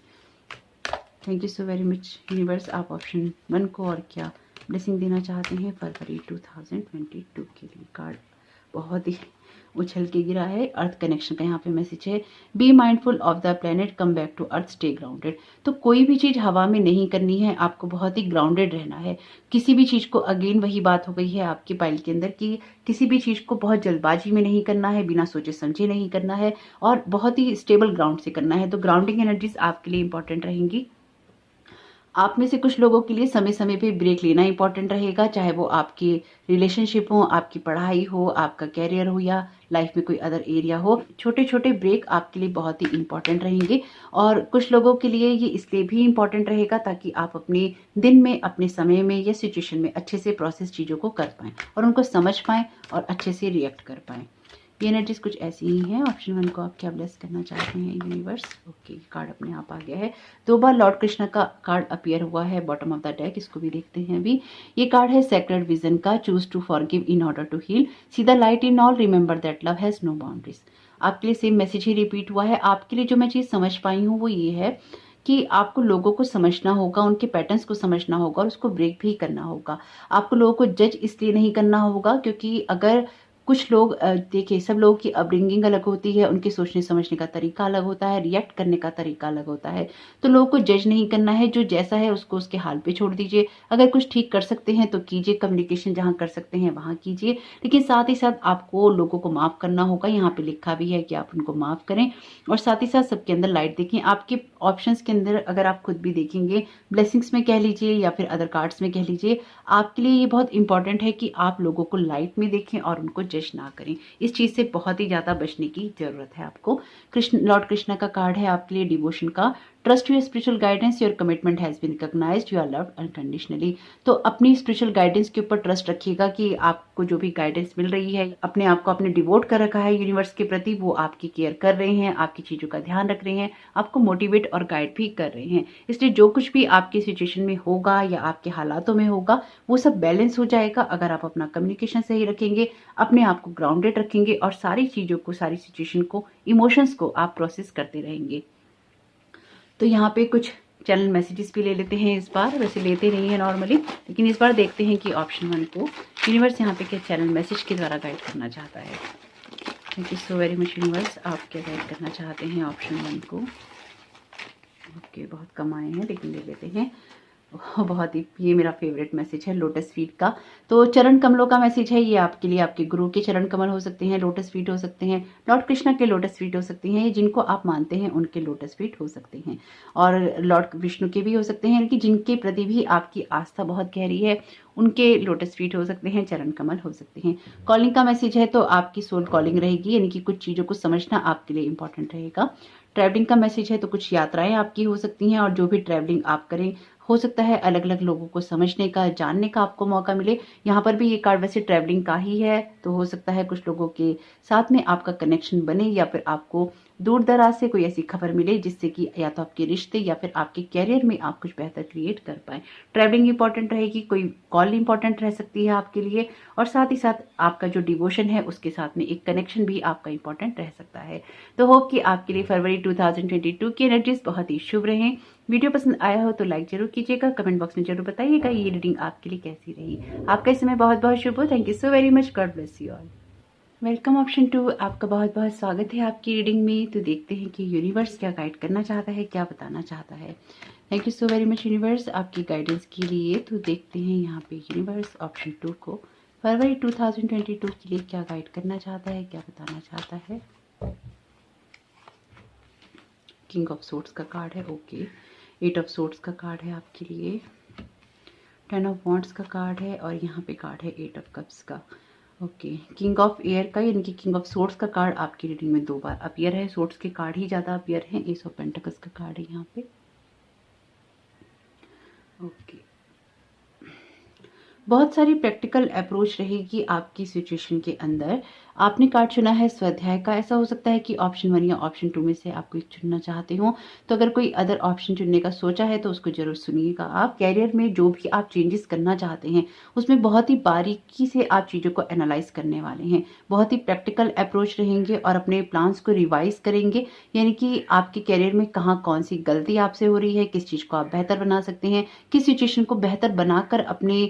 Thank you so very much universe. आप ऑप्शन 1 को और क्या ब्लेसिंग देना चाहते हैं फरवरी 2022 के लिए? कार्ड बहुत ही उछल के गिरा है। अर्थ कनेक्शन का यहाँ पे मैसेज है, be mindful of the planet, come back to earth, stay grounded. तो कोई भी चीज हवा में नहीं करनी है, आपको बहुत ही ग्राउंडेड रहना है। किसी भी चीज को, अगेन वही बात हो गई है आपकी पाइल के अंदर कि किसी भी चीज को बहुत जल्दबाजी में नहीं करना है, बिना सोचे समझे नहीं करना है, और बहुत ही स्टेबल ग्राउंड से करना है। तो ग्राउंडिंग एनर्जीज आपके लिए इंपॉर्टेंट रहेंगी। आप में से कुछ लोगों के लिए समय समय पे ब्रेक लेना इंपॉर्टेंट रहेगा, चाहे वो आपकी रिलेशनशिप हो, आपकी पढ़ाई हो, आपका कैरियर हो, या लाइफ में कोई अदर एरिया हो। छोटे छोटे ब्रेक आपके लिए बहुत ही इंपॉर्टेंट रहेंगे। और कुछ लोगों के लिए ये इसलिए भी इंपॉर्टेंट रहेगा ताकि आप अपने दिन में, अपने समय में या सिचुएशन में अच्छे से प्रोसेस चीज़ों को कर पाएं और उनको समझ पाएं और अच्छे से रिएक्ट कर पाएं। ये एनर्जीज कुछ ऐसी ही हैं। ऑप्शन 1 को आप क्या ब्लेस करना चाहते हैं यूनिवर्स? ओके, कार्ड अपने आप आ गया है। 2 बार लॉर्ड कृष्णा का कार्ड अपीयर हुआ है बॉटम ऑफ द डेक, इसको भी देखते हैं अभी। ये कार्ड है सेक्रेड विजन का, choose to forgive in order to heal, see the light in all, remember that love has no boundaries. आपके लिए सेम मैसेज ही रिपीट हुआ है। आपके लिए जो मैं चीज समझ पाई हूँ वो ये है कि आपको लोगों को समझना होगा, उनके पैटर्न्स को समझना होगा और उसको ब्रेक भी करना होगा। आपको लोगों को जज इसलिए नहीं करना होगा क्योंकि अगर कुछ लोग, देखिए सब लोगों की अपब्रिंगिंग अलग होती है, उनके सोचने समझने का तरीका अलग होता है, रिएक्ट करने का तरीका अलग होता है। तो लोगों को जज नहीं करना है, जो जैसा है उसको उसके हाल पे छोड़ दीजिए। अगर कुछ ठीक कर सकते हैं तो कीजिए, कम्युनिकेशन जहाँ कर सकते हैं वहाँ कीजिए, लेकिन साथ ही साथ आपको लोगों को माफ़ करना होगा। यहाँ पे लिखा भी है कि आप उनको माफ़ करें और साथ ही साथ सबके अंदर लाइट देखें। आपके ऑप्शंस के अंदर अगर आप खुद भी देखेंगे, ब्लेसिंग्स में कह लीजिए या फिर अदर कार्ड्स में कह लीजिए, आपके लिए ये बहुत इंपॉर्टेंट है कि आप लोगों को लाइट में देखें और उनको जज ना करें। इस चीज से बहुत ही ज्यादा बचने की जरूरत है आपको। लॉर्ड कृष्णा का कार्ड है आपके लिए डिवोशन का, trust your spiritual guidance, your commitment has been recognised, you are loved unconditionally. तो अपनी स्पिरिचुअल गाइडेंस के ऊपर ट्रस्ट रखिएगा कि आपको जो भी गाइडेंस मिल रही है, अपने आप को आपने डिवोट कर रखा है यूनिवर्स के प्रति, वो आपकी केयर कर रहे हैं, आपकी चीजों का ध्यान रख रहे हैं, आपको मोटिवेट और गाइड भी कर रहे हैं। इसलिए जो कुछ भी आपकी सिचुएशन में होगा या आपके हालातों में होगा वो सब बैलेंस हो जाएगा अगर आप अपना कम्युनिकेशन सही रखेंगे, अपने आप को ग्राउंडेड रखेंगे और सारी चीजों को, सारी सिचुएशन को, इमोशंस को आप प्रोसेस करते रहेंगे। तो यहाँ पे कुछ चैनल मैसेजेस भी ले लेते हैं इस बार, वैसे लेते नहीं है नॉर्मली, लेकिन इस बार देखते हैं कि ऑप्शन 1 को यूनिवर्स यहाँ पे क्या चैनल मैसेज के द्वारा गाइड करना चाहता है। Thank you so very much universe. आप क्या गाइड करना चाहते हैं ऑप्शन 1 को? ओके, बहुत कम आए हैं लेकिन ले लेते हैं। बहुत ही, ये मेरा फेवरेट मैसेज है लोटस फीट का। तो चरण कमलों का मैसेज है ये आपके लिए। आपके गुरु के चरण कमल हो सकते हैं, लोटस फीट हो सकते हैं, लॉर्ड कृष्णा के लोटस फीट हो सकती हैं, ये जिनको आप मानते हैं उनके लोटस फीट हो सकते हैं, और लॉर्ड विष्णु के भी हो सकते हैं, कि जिनके प्रति भी आपकी आस्था बहुत गहरी है उनके लोटस फीट हो सकते हैं, चरण कमल हो सकते हैं। कॉलिंग का मैसेज है तो आपकी सोल कॉलिंग रहेगी, यानी कि कुछ चीज़ों को समझना आपके लिए इंपॉर्टेंट रहेगा। ट्रैवलिंग का मैसेज है तो कुछ यात्राएं आपकी हो सकती हैं, और जो भी ट्रैवलिंग आप करें हो सकता है अलग अलग लोगों को समझने का, जानने का आपको मौका मिले। यहाँ पर भी ये कार्ड वैसे ट्रैवलिंग का ही है, तो हो सकता है कुछ लोगों के साथ में आपका कनेक्शन बने या फिर आपको दूर दराज से कोई ऐसी खबर मिले जिससे कि या तो आपके रिश्ते या फिर आपके कैरियर में आप कुछ बेहतर क्रिएट कर पाए। ट्रैवलिंग इंपॉर्टेंट रहेगी, कोई कॉल इंपॉर्टेंट रह सकती है आपके लिए, और साथ ही साथ आपका जो डिवोशन है उसके साथ में एक कनेक्शन भी आपका इंपॉर्टेंट रह सकता है। तो होप कि आपके लिए फरवरी 2022 की एनर्जीज बहुत ही शुभ रहें, वीडियो पसंद आया हो तो लाइक जरूर कीजिएगा, कमेंट बॉक्स में जरूर बताइएगा ये रीडिंग आपके लिए कैसी रही। आपका इस समय बहुत बहुत शुभ हो। Thank you so very much. God bless you all. Welcome option 2, आपका बहुत बहुत स्वागत है आपकी रीडिंग में। तो देखते हैं कि यूनिवर्स क्या गाइड करना चाहता है, क्या बताना चाहता है। Thank you so very much universe आपकी गाइडेंस के लिए। तो देखते हैं यहाँ पे यूनिवर्स ऑप्शन 2 को फरवरी 2022 के लिए क्या गाइड करना चाहता है, क्या बताना चाहता है। किंग ऑफ सोर्ड्स का कार्ड है, ओके। 8 ऑफ सोर्ड्स का कार्ड है आपके लिए। 10 ऑफ वॉन्ड्स का कार्ड है और यहाँ पे कार्ड है 8 ऑफ कप्स का, ओके। किंग ऑफ एयर का यानी कि किंग ऑफ सोर्ड्स का कार्ड आपकी रीडिंग में 2 बार अपीयर है। सोर्ड्स के कार्ड ही ज़्यादा अपीयर हैं। एस ऑफ पेंटिकल्स का कार्ड है यहाँ पे, ओके। बहुत सारी प्रैक्टिकल अप्रोच रहेगी आपकी सिचुएशन के अंदर। आपने कार्ड चुना है स्वाध्याय का। ऐसा हो सकता है कि ऑप्शन 1 या ऑप्शन 2 में से आप कोई चुनना चाहते हो। तो अगर कोई अदर ऑप्शन चुनने का सोचा है तो उसको जरूर सुनिएगा। आप कैरियर में जो भी आप चेंजेस करना चाहते हैं उसमें बहुत ही बारीकी से आप चीज़ों को एनालाइज करने वाले हैं। बहुत ही प्रैक्टिकल अप्रोच रहेंगे और अपने प्लान्स को रिवाइज करेंगे, यानी कि आपके कैरियर में कहाँ कौन सी गलती आपसे हो रही है, किस चीज़ को आप बेहतर बना सकते हैं, किस सिचुएशन को बेहतर बनाकर अपने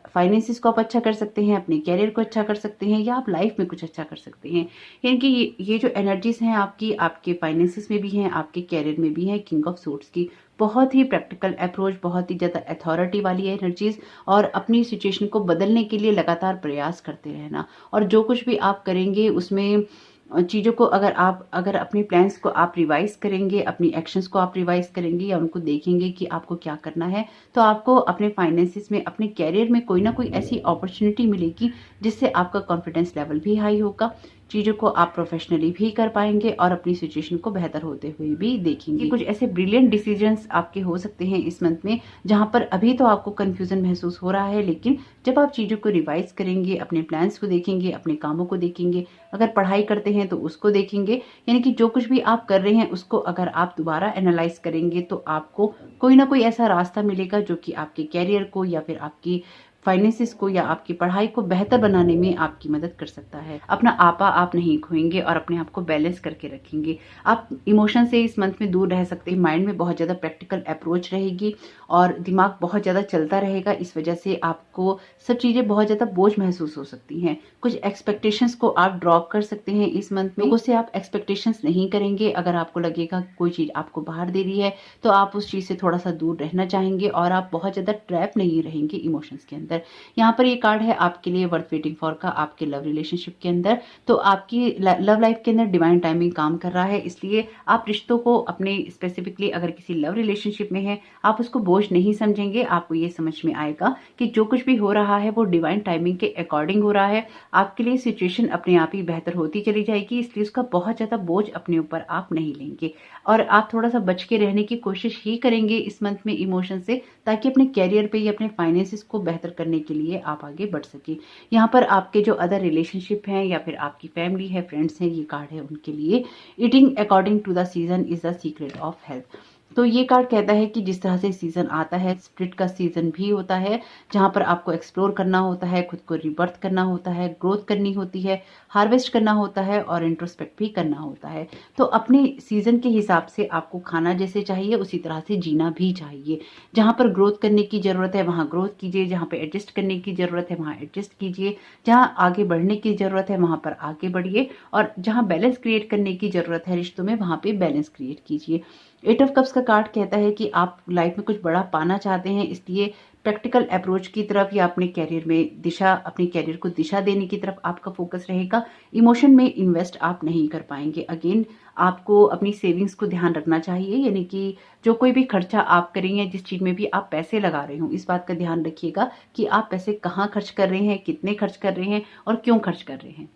फाइनेंसिस को आप अच्छा कर सकते हैं, अपने कैरियर को अच्छा कर सकते हैं, या आप लाइफ में कुछ अच्छा कर सकते हैं। यानी कि ये जो एनर्जीज हैं आपकी, आपके फाइनेंसिस में भी हैं, आपके कैरियर में भी हैं। किंग ऑफ सोर्ड्स की बहुत ही प्रैक्टिकल अप्रोच, बहुत ही ज़्यादा अथॉरिटी वाली एनर्जीज, और अपनी सिचुएशन को बदलने के लिए लगातार प्रयास करते रहना। और जो कुछ भी आप करेंगे उसमें चीज़ों को अगर अपने प्लान्स को आप रिवाइज करेंगे, अपनी एक्शंस को आप रिवाइज करेंगे या उनको देखेंगे कि आपको क्या करना है, तो आपको अपने फाइनेंसिस में, अपने कैरियर में कोई ना कोई ऐसी अपॉर्चुनिटी मिलेगी जिससे आपका कॉन्फिडेंस लेवल भी हाई होगा। चीज़ों को आप प्रोफेशनली भी कर पाएंगे और अपनी सिचुएशन को बेहतर होते हुए भी देखेंगे। कुछ ऐसे ब्रिलियंट डिसीजंस आपके हो सकते हैं इस मंथ में, जहां पर अभी तो आपको कंफ्यूजन महसूस हो रहा है, लेकिन जब आप चीज़ों को रिवाइज करेंगे, अपने प्लान्स को देखेंगे, अपने कामों को देखेंगे, अगर पढ़ाई करते हैं तो उसको देखेंगे, यानी कि जो कुछ भी आप कर रहे हैं उसको अगर आप दोबारा एनालाइज करेंगे तो आपको कोई ना कोई ऐसा रास्ता मिलेगा जो कि आपके कैरियर को या फिर आपकी फाइनेंसिस को या आपकी पढ़ाई को बेहतर बनाने में आपकी मदद कर सकता है। अपना आपा आप नहीं खोएंगे और अपने आप को बैलेंस करके रखेंगे। आप इमोशन से इस मंथ में दूर रह सकते हैं। माइंड में बहुत ज़्यादा प्रैक्टिकल अप्रोच रहेगी और दिमाग बहुत ज़्यादा चलता रहेगा। इस वजह से आपको सब चीज़ें बहुत ज़्यादा बोझ महसूस हो सकती हैं। कुछ एक्सपेक्टेशंस को आप ड्रॉप कर सकते हैं इस मंथ में। उससे आप एक्सपेक्टेशंस नहीं करेंगे। अगर आपको लगेगा कोई चीज़ आपको बाहर दे रही है तो आप उस चीज़ से थोड़ा सा दूर रहना चाहेंगे और आप बहुत ज़्यादा ट्रैप नहीं रहेंगे इमोशंस के अंदर। यहाँ पर ये कार्ड है आपके लिए वर्थ वेटिंग फॉर का, आपके लव रिलेशनशिप के अंदर। तो आपकी लव लाइफ के अंदर डिवाइन टाइमिंग काम कर रहा है, इसलिए आप रिश्तों को अपने स्पेसिफिकली अगर किसी लव रिलेशनशिप में है आप उसको बोझ नहीं समझेंगे। आपको ये समझ में आएगा कि जो कुछ भी हो रहा है वो डिवाइन टाइमिंग के अकॉर्डिंग हो रहा है। आपके लिए सिचुएशन अपने आप ही बेहतर होती चली जाएगी, इसलिए उसका बहुत ज्यादा बोझ अपने ऊपर आप नहीं लेंगे और आप थोड़ा सा बच के रहने की कोशिश ही करेंगे इस मंथ में इमोशन से, ताकि अपने कैरियर पे या अपने फाइनेंसिस को बेहतर करने के लिए आप आगे बढ़ सके। यहाँ पर आपके जो अदर रिलेशनशिप हैं या फिर आपकी फैमिली है, फ्रेंड्स हैं, ये कार्ड है उनके लिए। Eating according to the season is the secret of health. तो ये कार्ड कहता है कि जिस तरह से सीजन आता है, स्प्लिट का सीजन भी होता है, जहां पर आपको एक्सप्लोर करना होता है, खुद को रिबर्थ करना होता है, ग्रोथ करनी होती है, हार्वेस्ट करना होता है और इंट्रोस्पेक्ट भी करना होता है। तो अपने सीजन के हिसाब से आपको खाना जैसे चाहिए उसी तरह से जीना भी चाहिए। जहां पर ग्रोथ करने की जरूरत है वहां ग्रोथ कीजिए, जहां पर एडजस्ट करने की जरूरत है वहां एडजस्ट कीजिए, जहां आगे बढ़ने की जरूरत है वहां पर आगे बढ़िए और जहां बैलेंस क्रिएट करने की जरूरत है रिश्तों में वहां पे बैलेंस क्रिएट कीजिए। 8 ऑफ कप्स का कार्ड कहता है कि आप लाइफ में कुछ बड़ा पाना चाहते हैं, इसलिए प्रैक्टिकल अप्रोच की तरफ या अपने कैरियर में अपने कैरियर को दिशा देने की तरफ आपका फोकस रहेगा। इमोशन में इन्वेस्ट आप नहीं कर पाएंगे। अगेन आपको अपनी सेविंग्स को ध्यान रखना चाहिए, यानी कि जो कोई भी खर्चा आप करेंगे, जिस चीज में भी आप पैसे लगा रहे हो, इस बात का ध्यान रखिएगा कि आप पैसे कहाँ खर्च कर रहे हैं, कितने खर्च कर रहे हैं और क्यों खर्च कर रहे हैं।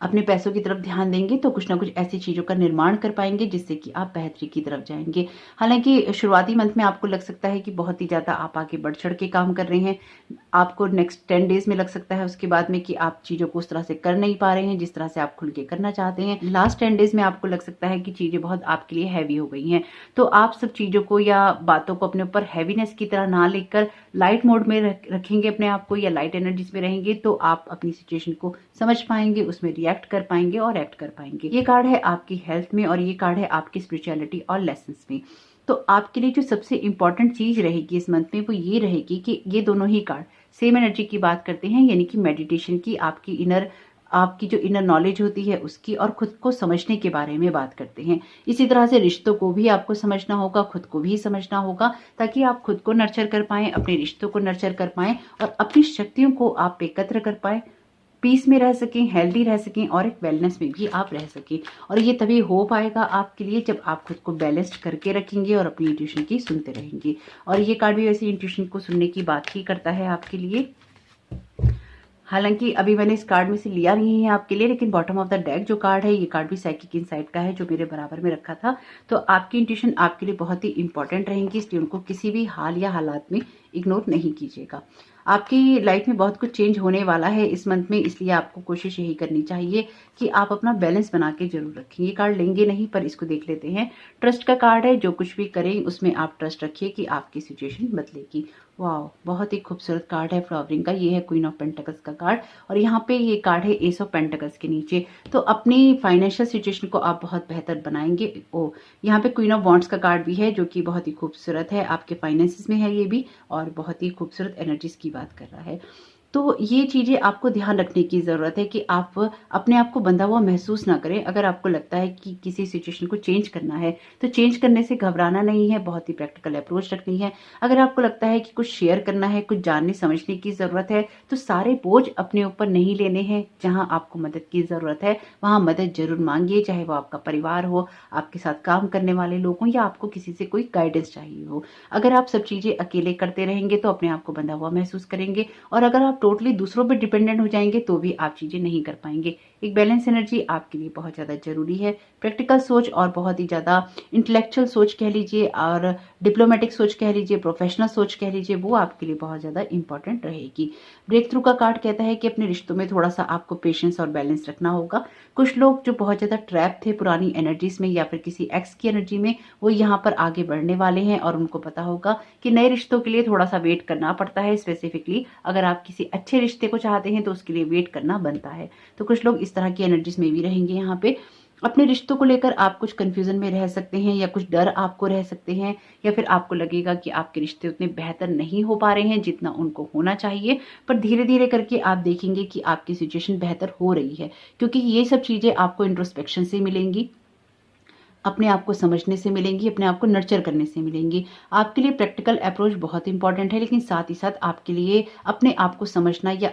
अपने पैसों की तरफ ध्यान देंगे तो कुछ ना कुछ ऐसी चीजों का निर्माण कर पाएंगे जिससे कि आप बेहतरी की तरफ जाएंगे। हालांकि शुरुआती मंथ में आपको लग सकता है कि बहुत ही ज्यादा आप आगे बढ़ चढ़ के काम कर रहे हैं, आपको नेक्स्ट 10 डेज में लग सकता है उसके बाद में कि आप चीजों को उस तरह से कर नहीं पा रहे हैं जिस तरह से आप खुल के करना चाहते हैं। लास्ट 10 डेज में आपको लग सकता है कि चीजें बहुत आपके लिए हैवी हो गई हैं। तो आप सब चीजों को या बातों को अपने ऊपर हैवीनेस की तरह ना लेकर लाइट मोड में रखेंगे अपने आप को या लाइट एनर्जीज में रहेंगे तो आप अपनी सिचुएशन को समझ पाएंगे, उसमें रिएक्ट कर पाएंगे और एक्ट कर पाएंगे। ये कार्ड है आपकी हेल्थ में और ये कार्ड है आपकी स्पिरिचुअलिटी और लेसन्स में। तो आपके लिए जो सबसे इम्पॉर्टेंट चीज़ रहेगी इस मंथ में वो ये रहेगी कि ये दोनों ही कार्ड सेम एनर्जी की बात करते हैं, यानी कि मेडिटेशन की, आपकी जो इनर नॉलेज होती है उसकी, और खुद को समझने के बारे में बात करते हैं। इसी तरह से रिश्तों को भी आपको समझना होगा, खुद को भी समझना होगा, ताकि आप खुद को नर्चर कर पाएं, अपने रिश्तों को नर्चर कर पाएं और अपनी शक्तियों को आप एकत्र कर पाएं, पीस में रह सकें, हेल्दी रह सकें और एक वेलनेस में भी आप रह सकें। और ये तभी हो पाएगा आपके लिए जब आप खुद को बैलेंस्ड करके रखेंगे और अपनी इंट्यूशन की सुनते रहेंगे। और ये कार्ड भी वैसे इंट्यूशन को सुनने की बात ही करता है आपके लिए। हालांकि अभी मैंने इस कार्ड में से लिया नहीं है आपके लिए, लेकिन बॉटम ऑफ द डेक जो कार्ड है, ये कार्ड भी साइकिक इनसाइट का है जो मेरे बराबर में रखा था। तो आपकी इंट्यूशन आपके लिए बहुत ही इंपॉर्टेंट रहेंगी, इसलिए उनको किसी भी हाल या हालात में इग्नोर नहीं कीजिएगा। आपकी लाइफ में बहुत कुछ चेंज होने वाला है इस मंथ में, इसलिए आपको कोशिश यही करनी चाहिए कि आप अपना बैलेंस बना के जरूर रखें। ये कार्ड लेंगे नहीं पर इसको देख लेते हैं। ट्रस्ट का कार्ड है, जो कुछ भी करें उसमें आप ट्रस्ट रखिए कि आपकी सिचुएशन बदलेगी। वाह, बहुत ही खूबसूरत कार्ड है फ्लावरिंग का। ये है क्वीन ऑफ पेंटिकल्स का कार्ड और यहाँ पे ये कार्ड है एस ऑफ पेंटिकल्स के नीचे। तो अपनी फाइनेंशियल सिचुएशन को आप बहुत बेहतर बनाएंगे। यहाँ पे क्वीन ऑफ वॉन्ड्स का कार्ड भी है जो कि बहुत ही खूबसूरत है, आपके फाइनेंसेस में है ये भी, और बहुत ही खूबसूरत एनर्जीज की बात कर रहा है। तो ये चीजें आपको ध्यान रखने की जरूरत है कि आप अपने आप को बंधा हुआ महसूस ना करें। अगर आपको लगता है कि किसी सिचुएशन को चेंज करना है तो चेंज करने से घबराना नहीं है, बहुत ही प्रैक्टिकल अप्रोच रखनी है। अगर आपको लगता है कि कुछ शेयर करना है, कुछ जानने समझने की जरूरत है, तो सारे बोझ अपने ऊपर नहीं लेने हैं। जहां आपको मदद की जरूरत है वहां मदद जरूर मांगिए, चाहे वो आपका परिवार हो, आपके साथ काम करने वाले लोग हों, या आपको किसी से कोई गाइडेंस चाहिए हो। अगर आप सब चीजें अकेले करते रहेंगे तो अपने आप को बंधा हुआ महसूस करेंगे, और अगर आप टोटली दूसरों पर डिपेंडेंट हो जाएंगे तो भी आप चीजें नहीं कर पाएंगे। एक बैलेंस एनर्जी आपके लिए बहुत ज्यादा जरूरी है। प्रैक्टिकल सोच और बहुत ही ज्यादा इंटेलेक्चुअल सोच कह लीजिए, और डिप्लोमेटिक सोच कह लीजिए, प्रोफेशनल सोच कह लीजिए, वो आपके लिए बहुत ज्यादा इंपॉर्टेंट रहेगी। ब्रेक थ्रू का कार्ड कहता है कि अपने रिश्तों में थोड़ा सा आपको पेशेंस और बैलेंस रखना होगा। कुछ लोग जो बहुत ज्यादा ट्रैप थे पुरानी एनर्जीज में या फिर किसी एक्स की एनर्जी में, वो यहाँ पर आगे बढ़ने वाले हैं और उनको पता होगा कि नए रिश्तों के लिए थोड़ा सा वेट करना पड़ता है। स्पेसिफिकली अगर आप किसी अच्छे रिश्ते को चाहते हैं तो उसके लिए वेट करना बनता है। तो कुछ लोग इस तरह की एनर्जीज में भी रहेंगे यहाँ पे। अपने रिश्तों को लेकर आप कुछ कंफ्यूजन में रह सकते हैं, या कुछ डर आपको रह सकते हैं, या फिर आपको लगेगा कि आपके रिश्ते उतने बेहतर नहीं हो पा रहे हैं जितना उनको होना चाहिए। पर धीरे धीरे करके आप देखेंगे कि आपकी सिचुएशन बेहतर हो रही है, क्योंकि ये सब चीजें आपको इंट्रोस्पेक्शन से मिलेंगी, अपने आप को समझने से मिलेंगी, अपने आप को नर्चर करने से मिलेंगी। आपके लिए प्रैक्टिकल अप्रोच बहुत इंपॉर्टेंट है, लेकिन साथ ही साथ आपके लिए अपने आप को समझना या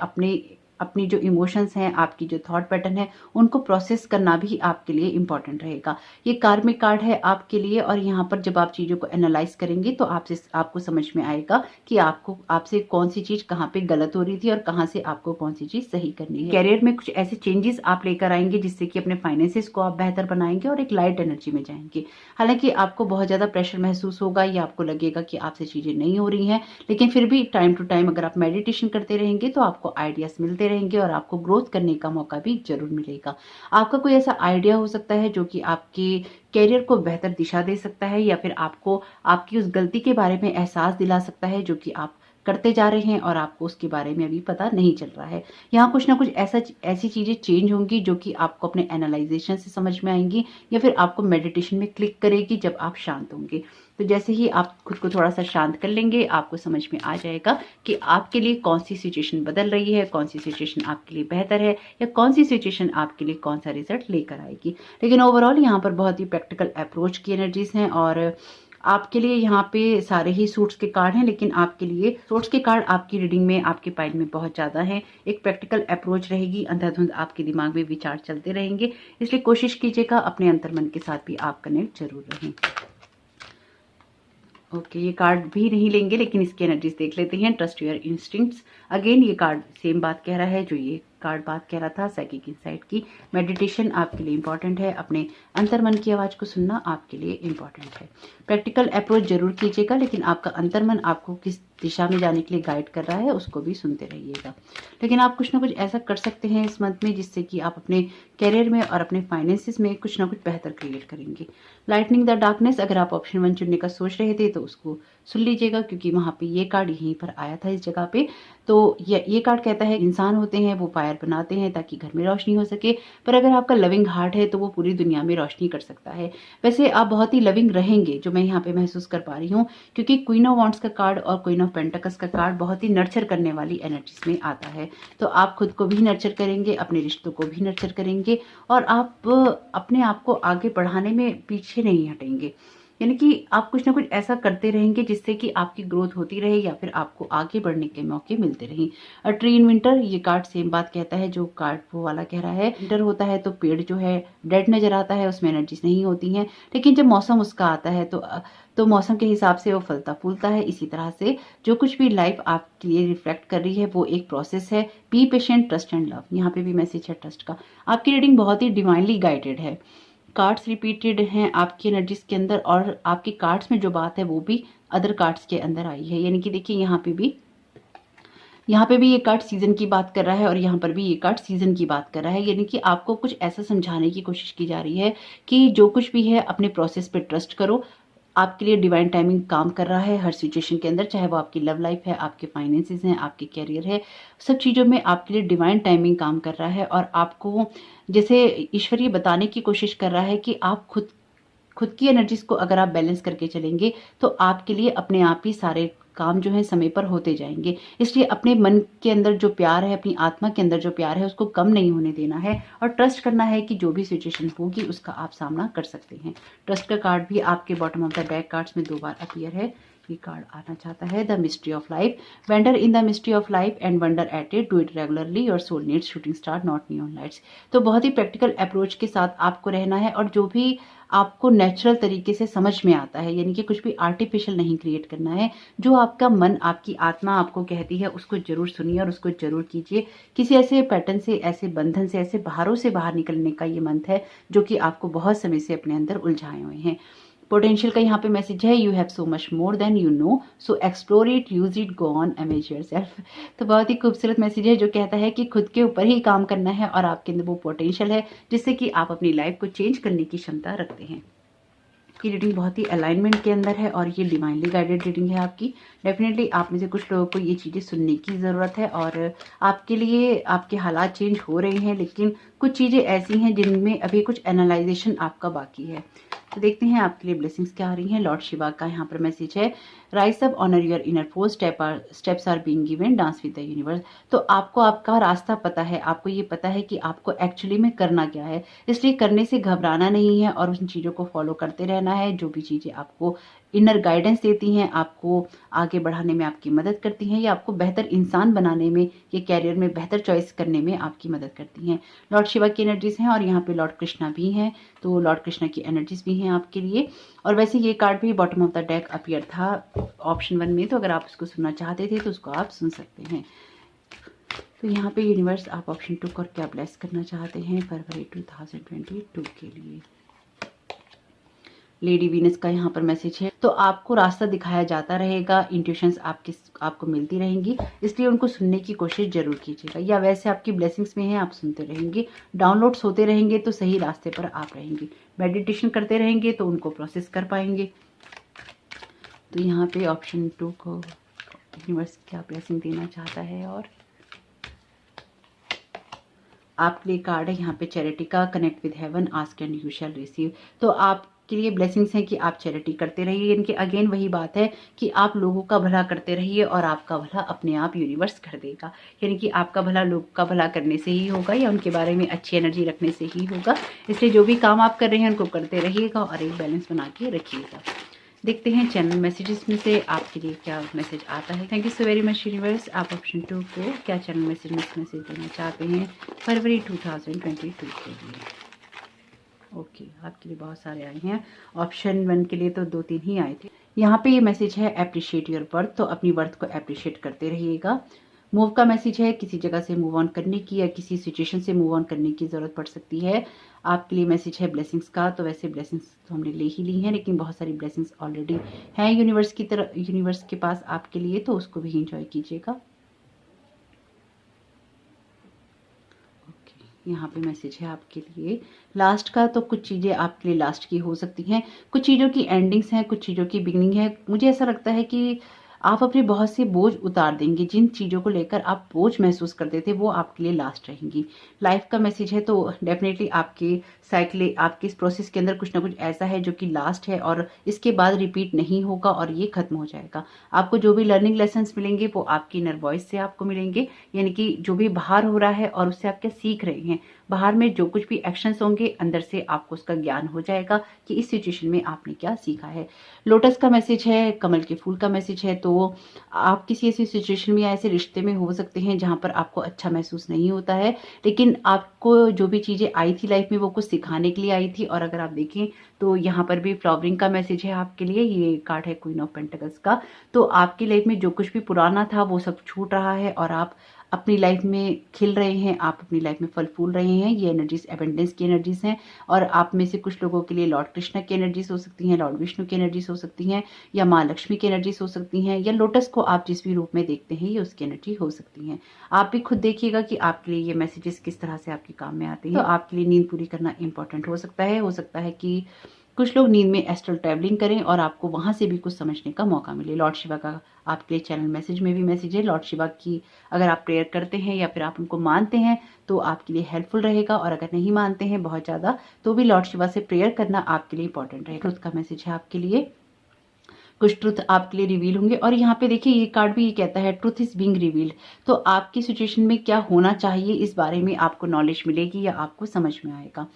अपनी जो इमोशंस हैं, आपकी जो थॉट पैटर्न है, उनको प्रोसेस करना भी आपके लिए इंपॉर्टेंट रहेगा। ये कार्मिक कार्ड है आपके लिए, और यहाँ पर जब आप चीजों को एनालाइज करेंगे तो आपको समझ में आएगा कि आपसे कौन सी चीज कहाँ पे गलत हो रही थी और कहाँ से आपको कौन सी चीज सही करनी है। कैरियर में कुछ ऐसे चेंजेस आप लेकर आएंगे जिससे कि अपने फाइनेंसेस को आप बेहतर बनाएंगे और एक लाइट एनर्जी में जाएंगे। हालांकि आपको बहुत ज्यादा प्रेशर महसूस होगा या आपको लगेगा कि आपसे चीजें नहीं हो रही हैं, लेकिन फिर भी टाइम टू टाइम अगर आप मेडिटेशन करते रहेंगे तो आपको आइडियाज मिलते रहेंगे और आपको ग्रोथ करने का मौका भी जरूर मिलेगा। आपका कोई ऐसा आइडिया हो सकता है जो कि आपके कैरियर को बेहतर दिशा दे सकता है, या फिर आपको आपकी उस गलती के बारे में एहसास दिला सकता है जो कि आप करते जा रहे हैं और आपको उसके बारे में अभी पता नहीं चल रहा है। यहाँ कुछ ना कुछ ऐसी चीजें चेंज होंगी जो कि आपको अपने एनालाइजेशन से समझ में आएंगी, या फिर आपको मेडिटेशन में क्लिक करेगी जब आप शांत होंगे। तो जैसे ही आप खुद को थोड़ा सा शांत कर लेंगे, आपको समझ में आ जाएगा कि आपके लिए कौन सी सिचुएशन बदल रही है, कौन सी सिचुएशन आपके लिए बेहतर है, या कौन सी सिचुएशन आपके लिए कौन सा रिजल्ट लेकर आएगी। लेकिन ओवरऑल यहाँ पर बहुत ही प्रैक्टिकल अप्रोच की एनर्जीज हैं, और आपके लिए यहाँ पे सारे ही सूट्स के कार्ड हैं, लेकिन आपके लिए सूट्स के कार्ड आपकी रीडिंग में, आपके पाइल में बहुत ज्यादा है। एक प्रैक्टिकल अप्रोच रहेगी, अंधाधुंध आपके दिमाग में विचार चलते रहेंगे, इसलिए कोशिश कीजिएगा अपने अंतर्मन के साथ भी आप कनेक्ट जरूर रहें। ओके, ये कार्ड भी नहीं लेंगे लेकिन इसकी एनर्जीज देख लेते हैं। Trust your instincts. अगेन ये कार्ड सेम बात कह रहा है जो ये कार्ड बात कह रहा था, साइकिक इनसाइट की। मेडिटेशन आपके लिए इंपॉर्टेंट है, अपने अंतर्मन की आवाज को सुनना आपके लिए इंपॉर्टेंट है। प्रैक्टिकल अप्रोच जरूर कीजिएगा, लेकिन आपका अंतर्मन आपको किस दिशा में जाने के लिए गाइड कर रहा है उसको भी सुनते रहिएगा। लेकिन आप कुछ ना कुछ ऐसा कर सकते हैं इस मंथ में जिससे कि आप अपने कैरियर में और अपने फाइनेंसेस में कुछ ना कुछ बेहतर क्रिएट करेंगे। लाइटनिंग द डार्कनेस, अगर आप ऑप्शन 1 चुनने का सोच रहे थे तो उसको सुन लीजिएगा, क्योंकि वहां पे ये कार्ड यहीं पर आया था इस जगह पे। तो ये कार्ड कहता है इंसान होते हैं वो फायर बनाते हैं ताकि घर में रोशनी हो सके, पर अगर आपका लविंग हार्ट है तो वो पूरी दुनिया में रोशनी कर सकता है। वैसे आप बहुत ही लविंग रहेंगे, जो मैं यहाँ पे महसूस कर पा रही हूँ, क्योंकि क्वीन ऑफ वांड्स का कार्ड और क्वीन ऑफ पेंटिकल्स का कार्ड बहुत ही नर्चर करने वाली एनर्जीज में आता है। तो आप खुद को भी नर्चर करेंगे, अपने रिश्तों को भी नर्चर करेंगे, और आप अपने आप को आगे बढ़ाने में पीछे नहीं हटेंगे। यानी कि आप कुछ ना कुछ ऐसा करते रहेंगे जिससे कि आपकी ग्रोथ होती रहे या फिर आपको आगे बढ़ने के मौके मिलते रहें। अ ट्री इन विंटर, ये कार्ड सेम बात कहता है जो कार्ड वो वाला कह रहा है। विंटर होता है तो पेड़ जो है डेड नजर आता है, उसमें एनर्जीज नहीं होती हैं, लेकिन जब मौसम उसका आता है तो मौसम के हिसाब से वो फलता फूलता है। इसी तरह से जो कुछ भी लाइफ आपके लिए रिफ्लेक्ट कर रही है वो एक प्रोसेस है। Be patient, trust and love, यहाँ पे भी मैसेज है ट्रस्ट का। आपकी रीडिंग बहुत ही डिवाइनली गाइडेड है। कार्ड्स रिपीटेड हैं आपकी एनर्जीज के अंदर, और आपके कार्ड्स में जो बात है वो भी अदर कार्ड्स के अंदर आई है। यानी कि देखिए यहाँ पे भी ये कार्ड सीजन की बात कर रहा है और यहाँ पर भी ये कार्ड सीजन की बात कर रहा है। यानी कि आपको कुछ ऐसा समझाने की कोशिश की जा रही है कि जो कुछ भी है अपने प्रोसेस पे ट्रस्ट करो। आपके लिए डिवाइन टाइमिंग काम कर रहा है हर सिचुएशन के अंदर, चाहे वो आपकी लव लाइफ है, आपके फाइनेंसेस हैं, आपके कैरियर है, सब चीज़ों में आपके लिए डिवाइन टाइमिंग काम कर रहा है। और आपको जैसे ईश्वर ये बताने की कोशिश कर रहा है कि आप खुद की एनर्जीज को अगर आप बैलेंस करके चलेंगे तो आपके लिए अपने आप ही सारे काम जो है समय पर होते जाएंगे। इसलिए अपने मन के अंदर जो प्यार है, अपनी आत्मा के अंदर जो प्यार है, उसको कम नहीं होने देना है और ट्रस्ट करना है कि जो भी सिचुएशन होगी उसका आप सामना कर सकते हैं। ट्रस्ट का कार्ड भी आपके bottom of the deck cards में 2 बार अपीयर है। ये कार्ड आना चाहता है the mystery of life, wander in the mystery of life and wonder at it, do it regularly, your soul needs shooting stars not neon lights. तो बहुत ही practical approach के साथ आपको रहना है और जो भी आपको नेचुरल तरीके से समझ में आता है, यानी कि कुछ भी आर्टिफिशियल नहीं क्रिएट करना है। जो आपका मन, आपकी आत्मा आपको कहती है उसको जरूर सुनिए और उसको जरूर कीजिए। किसी ऐसे पैटर्न से, ऐसे बंधन से, ऐसे बहारों से बाहर निकलने का ये मंत्र है जो कि आपको बहुत समय से अपने अंदर उलझाए हुए हैं। पोटेंशियल का यहाँ पे मैसेज है you have so much more than you know, so explore it, use it, go on, amaze yourself. तो बहुत ही खूबसूरत मैसेज है जो कहता है कि खुद के ऊपर ही काम करना है और आपके अंदर वो पोटेंशियल है जिससे कि आप अपनी लाइफ को चेंज करने की क्षमता रखते हैं। की रीडिंग बहुत ही अलाइनमेंट के अंदर है और ये डिवाइनली गाइडेड रीडिंग है आपकी। डेफिनेटली आप में से कुछ लोगों को ये चीज़ें सुनने की ज़रूरत है और आपके लिए आपके हालात चेंज हो रहे हैं, लेकिन कुछ चीज़ें ऐसी हैं जिनमें अभी कुछ एनालाइजेशन आपका बाकी है। तो देखते हैं आपके लिए ब्लेसिंग्स क्या आ रही हैं। लॉर्ड शिवा का यहाँ पर मैसेज है rise up, honour your inner force, steps are being given, dance with the universe. तो आपको आपका रास्ता पता है, आपको ये पता है कि आपको एक्चुअली में करना क्या है, इसलिए करने से घबराना नहीं है और उन चीज़ों को फॉलो करते रहना है। जो भी चीज़ें आपको इनर गाइडेंस देती हैं, आपको आगे बढ़ाने में आपकी मदद करती हैं या आपको बेहतर इंसान बनाने में, ये कैरियर में बेहतर चॉइस करने में आपकी मदद करती हैं। लॉर्ड शिवा की एनर्जीज हैं और यहाँ पे लॉर्ड कृष्णा भी हैं, तो लॉर्ड कृष्णा की एनर्जीज भी हैं आपके लिए। और वैसे ये कार्ड भी bottom of the deck appear था ऑप्शन 1 में, तो अगर आप उसको सुनना चाहते थे तो उसको आप सुन सकते हैं। तो यहाँ पे यूनिवर्स आप ऑप्शन 2 को क्या ब्लेस करना चाहते हैं फरवरी 2022 के लिए। लेडी वीनस का यहाँ पर मैसेज है तो आपको रास्ता दिखाया जाता रहेगा, इंट्यूशंस आपको मिलती रहेंगी, इसलिए उनको सुनने की कोशिश जरूर कीजिएगा। या वैसे आपकी ब्लेसिंग्स में है, आप सुनते रहेंगे, डाउनलोड्स होते रहेंगे तो सही रास्ते पर आप रहेंगे, मेडिटेशन करते रहेंगे तो उनको प्रोसेस कर पाएंगे। तो यहाँ पे ऑप्शन 2 को यूनिवर्स क्या ब्लेसिंग देना चाहता है। और आपके लिए कार्ड है यहाँ पे चैरिटी का, connect with heaven, ask and you shall receive. तो आपके लिए ब्लेसिंग्स हैं कि आप चैरिटी करते रहिए, यानी कि अगेन वही बात है कि आप लोगों का भला करते रहिए और आपका भला अपने आप यूनिवर्स कर देगा। यानी कि आपका भला लोग का भला करने से ही होगा या उनके बारे में अच्छी एनर्जी रखने से ही होगा। इसलिए जो भी काम आप कर रहे हैं उनको करते रहिएगा और एक बैलेंस बना के रखिएगा। देखते हैं चैनल मैसेजेस में से आपके लिए क्या मैसेज आता है। Thank you so very much universe. आप ऑप्शन 2 को क्या चैनल मैसेज देना चाहते हैं फरवरी 2022 के लिए। ओके, आपके लिए बहुत सारे आए हैं। ऑप्शन 1 के लिए तो 2-3 ही आए थे। यहाँ पे ये मैसेज है अप्रिशिएट योर वर्थ, तो अपनी वर्थ को अप्रिशिएट करते रहिएगा। मूव का मैसेज है किसी जगह से मूव ऑन करने की या किसी सिचुएशन से मूव ऑन करने की ज़रूरत पड़ सकती है। आपके लिए मैसेज है ब्लेसिंग्स का, तो वैसे ब्लेसिंग्स तो हमने ले ही ली हैं, लेकिन बहुत सारी ब्लेसिंग्स ऑलरेडी हैं यूनिवर्स की तरफ, यूनिवर्स के पास आपके लिए, तो उसको भी एंजॉय कीजिएगा। ओके, यहाँ पे मैसेज है आपके लिए लास्ट का, तो कुछ चीज़ें आपके लिए लास्ट की हो सकती हैं, कुछ चीज़ों की एंडिंग्स हैं, कुछ चीज़ों की बिगनिंग है। मुझे ऐसा लगता है कि आप अपने बहुत से बोझ उतार देंगे। जिन चीज़ों को लेकर आप बोझ महसूस करते थे वो आपके लिए लास्ट रहेंगी। लाइफ का मैसेज है, तो डेफिनेटली आपके साइकिल, आपके इस प्रोसेस के अंदर कुछ ना कुछ ऐसा है जो कि लास्ट है और इसके बाद रिपीट नहीं होगा और ये खत्म हो जाएगा। आपको जो भी लर्निंग लेसन्स मिलेंगे वो आपकी इनर वॉइस से आपको मिलेंगे, यानी कि जो भी बाहर हो रहा है और उससे आप क्या सीख रहे हैं, बाहर में जो कुछ भी एक्शंस होंगे अंदर से आपको उसका ज्ञान हो जाएगा कि इस सिचुएशन में आपने क्या सीखा है। लोटस का मैसेज है, कमल के फूल का मैसेज है। तो आप किसी ऐसी सिचुएशन में या ऐसे रिश्ते में हो सकते हैं जहां पर आपको अच्छा महसूस नहीं होता है, लेकिन आपको जो भी चीजें आई थी लाइफ में वो कुछ सिखाने के लिए आई थी। और अगर आप देखें तो यहाँ पर भी फ्लावरिंग का मैसेज है आपके लिए। ये कार्ड है क्वीन ऑफ पेंटिकल्स का। तो आपकी लाइफ में जो कुछ भी पुराना था वो सब छूट रहा है और आप अपनी लाइफ में खिल रहे हैं, आप अपनी लाइफ में फल फूल रहे हैं। ये एनर्जीज एबेंडेंस की एनर्जीज हैं और आप में से कुछ लोगों के लिए लॉर्ड कृष्णा की एनर्जीज हो सकती हैं, लॉर्ड विष्णु की एनर्जीज हो सकती हैं, या माँ लक्ष्मी की एनर्जीज हो सकती हैं, या लोटस को आप जिस भी रूप में देखते हैं ये उसकी एनर्जी हो सकती है। आप भी खुद देखिएगा कि आपके लिए ये मैसेजेस किस तरह से आपके काम में आते हैं। तो आपके लिए नींद पूरी करना इंपॉर्टेंट हो सकता है। हो सकता है कि कुछ लोग नींद में एस्ट्रल ट्रैवलिंग करें और आपको वहां से भी कुछ समझने का मौका मिले। लॉर्ड शिवा का आपके लिए चैनल मैसेज में भी मैसेज है। लॉर्ड शिवा की अगर आप प्रेयर करते हैं या फिर आप उनको मानते हैं तो आपके लिए हेल्पफुल रहेगा, और अगर नहीं मानते हैं बहुत ज्यादा तो भी लॉर्ड शिवा से प्रेयर करना आपके लिए इंपॉर्टेंट रहेगा। उसका मैसेज है आपके लिए, कुछ ट्रुथ आपके लिए रिवील होंगे। और यहाँ पे देखिए ये कार्ड भी ये कहता है ट्रुथ इज बीइंग रिवील्ड। तो आपकी सिचुएशन में क्या होना चाहिए इस बारे में आपको नॉलेज मिलेगी या आपको समझ में आएगा।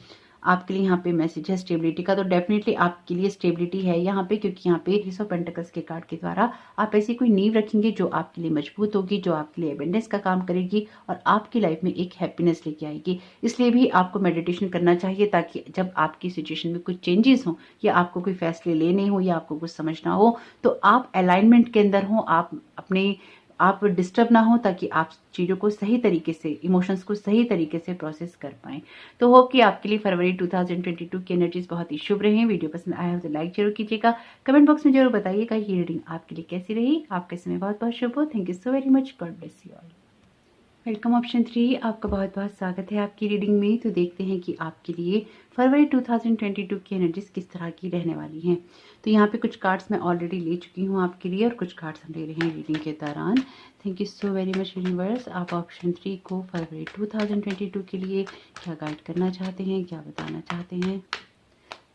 आपके लिए यहाँ पे मैसेज है स्टेबिलिटी का। तो डेफिनेटली आपके लिए स्टेबिलिटी है यहाँ पे, क्योंकि यहाँ पे एस ऑफ पेंटिकल्स के कार्ड के द्वारा आप ऐसी कोई नींव रखेंगे जो आपके लिए मजबूत होगी, जो आपके लिए एबेंडेंस का काम करेगी और आपकी लाइफ में एक हैप्पीनेस लेके आएगी। इसलिए भी आपको मेडिटेशन करना चाहिए, ताकि जब आपकी सिचुएशन में कुछ चेंजेस हो या आपको कोई फैसले लेने हो या आपको कुछ समझना हो तो आप अलाइनमेंट के अंदर हो, आप डिस्टर्ब ना हो, ताकि आप चीज़ों को सही तरीके से, इमोशंस को सही तरीके से प्रोसेस कर पाएं। तो होप कि आपके लिए फरवरी 2022 की एनर्जीज बहुत ही शुभ रही। वीडियो पसंद आया हो तो लाइक जरूर कीजिएगा, कमेंट बॉक्स में जरूर बताइएगा ये रीडिंग आपके लिए कैसी रही। आपका समय बहुत बहुत शुभ हो। Thank you so very much. God bless you all. Welcome option 3, आपका बहुत बहुत स्वागत है आपकी रीडिंग में। तो देखते हैं कि आपके लिए फरवरी 2022 की एनर्जीज किस तरह की रहने वाली हैं। तो यहाँ पे कुछ कार्ड्स मैं ऑलरेडी ले चुकी हूँ आपके लिए और कुछ कार्ड्स हम ले रहे हैं रीडिंग के दौरान। Thank you so very much universe. आप ऑप्शन 3 को फरवरी 2022 के लिए क्या गाइड करना चाहते हैं, क्या बताना चाहते हैं।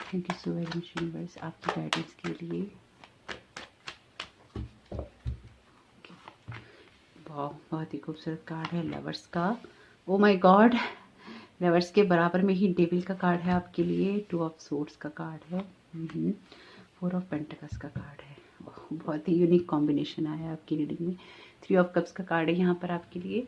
Thank you so very much universe आपकी गाइडेंस के लिए। बहुत ही खूबसूरत कार्ड है लवर्स का। ओ माय गॉड, लवर्स के बराबर में ही डेविल का कार्ड है आपके लिए। 2 ऑफ सोर्ड्स का कार्ड है, 4 ऑफ पेंटिकल्स का कार्ड है। बहुत ही यूनिक कॉम्बिनेशन आया आपकी रीडिंग में। 3 ऑफ कप्स का कार्ड है यहाँ पर आपके लिए।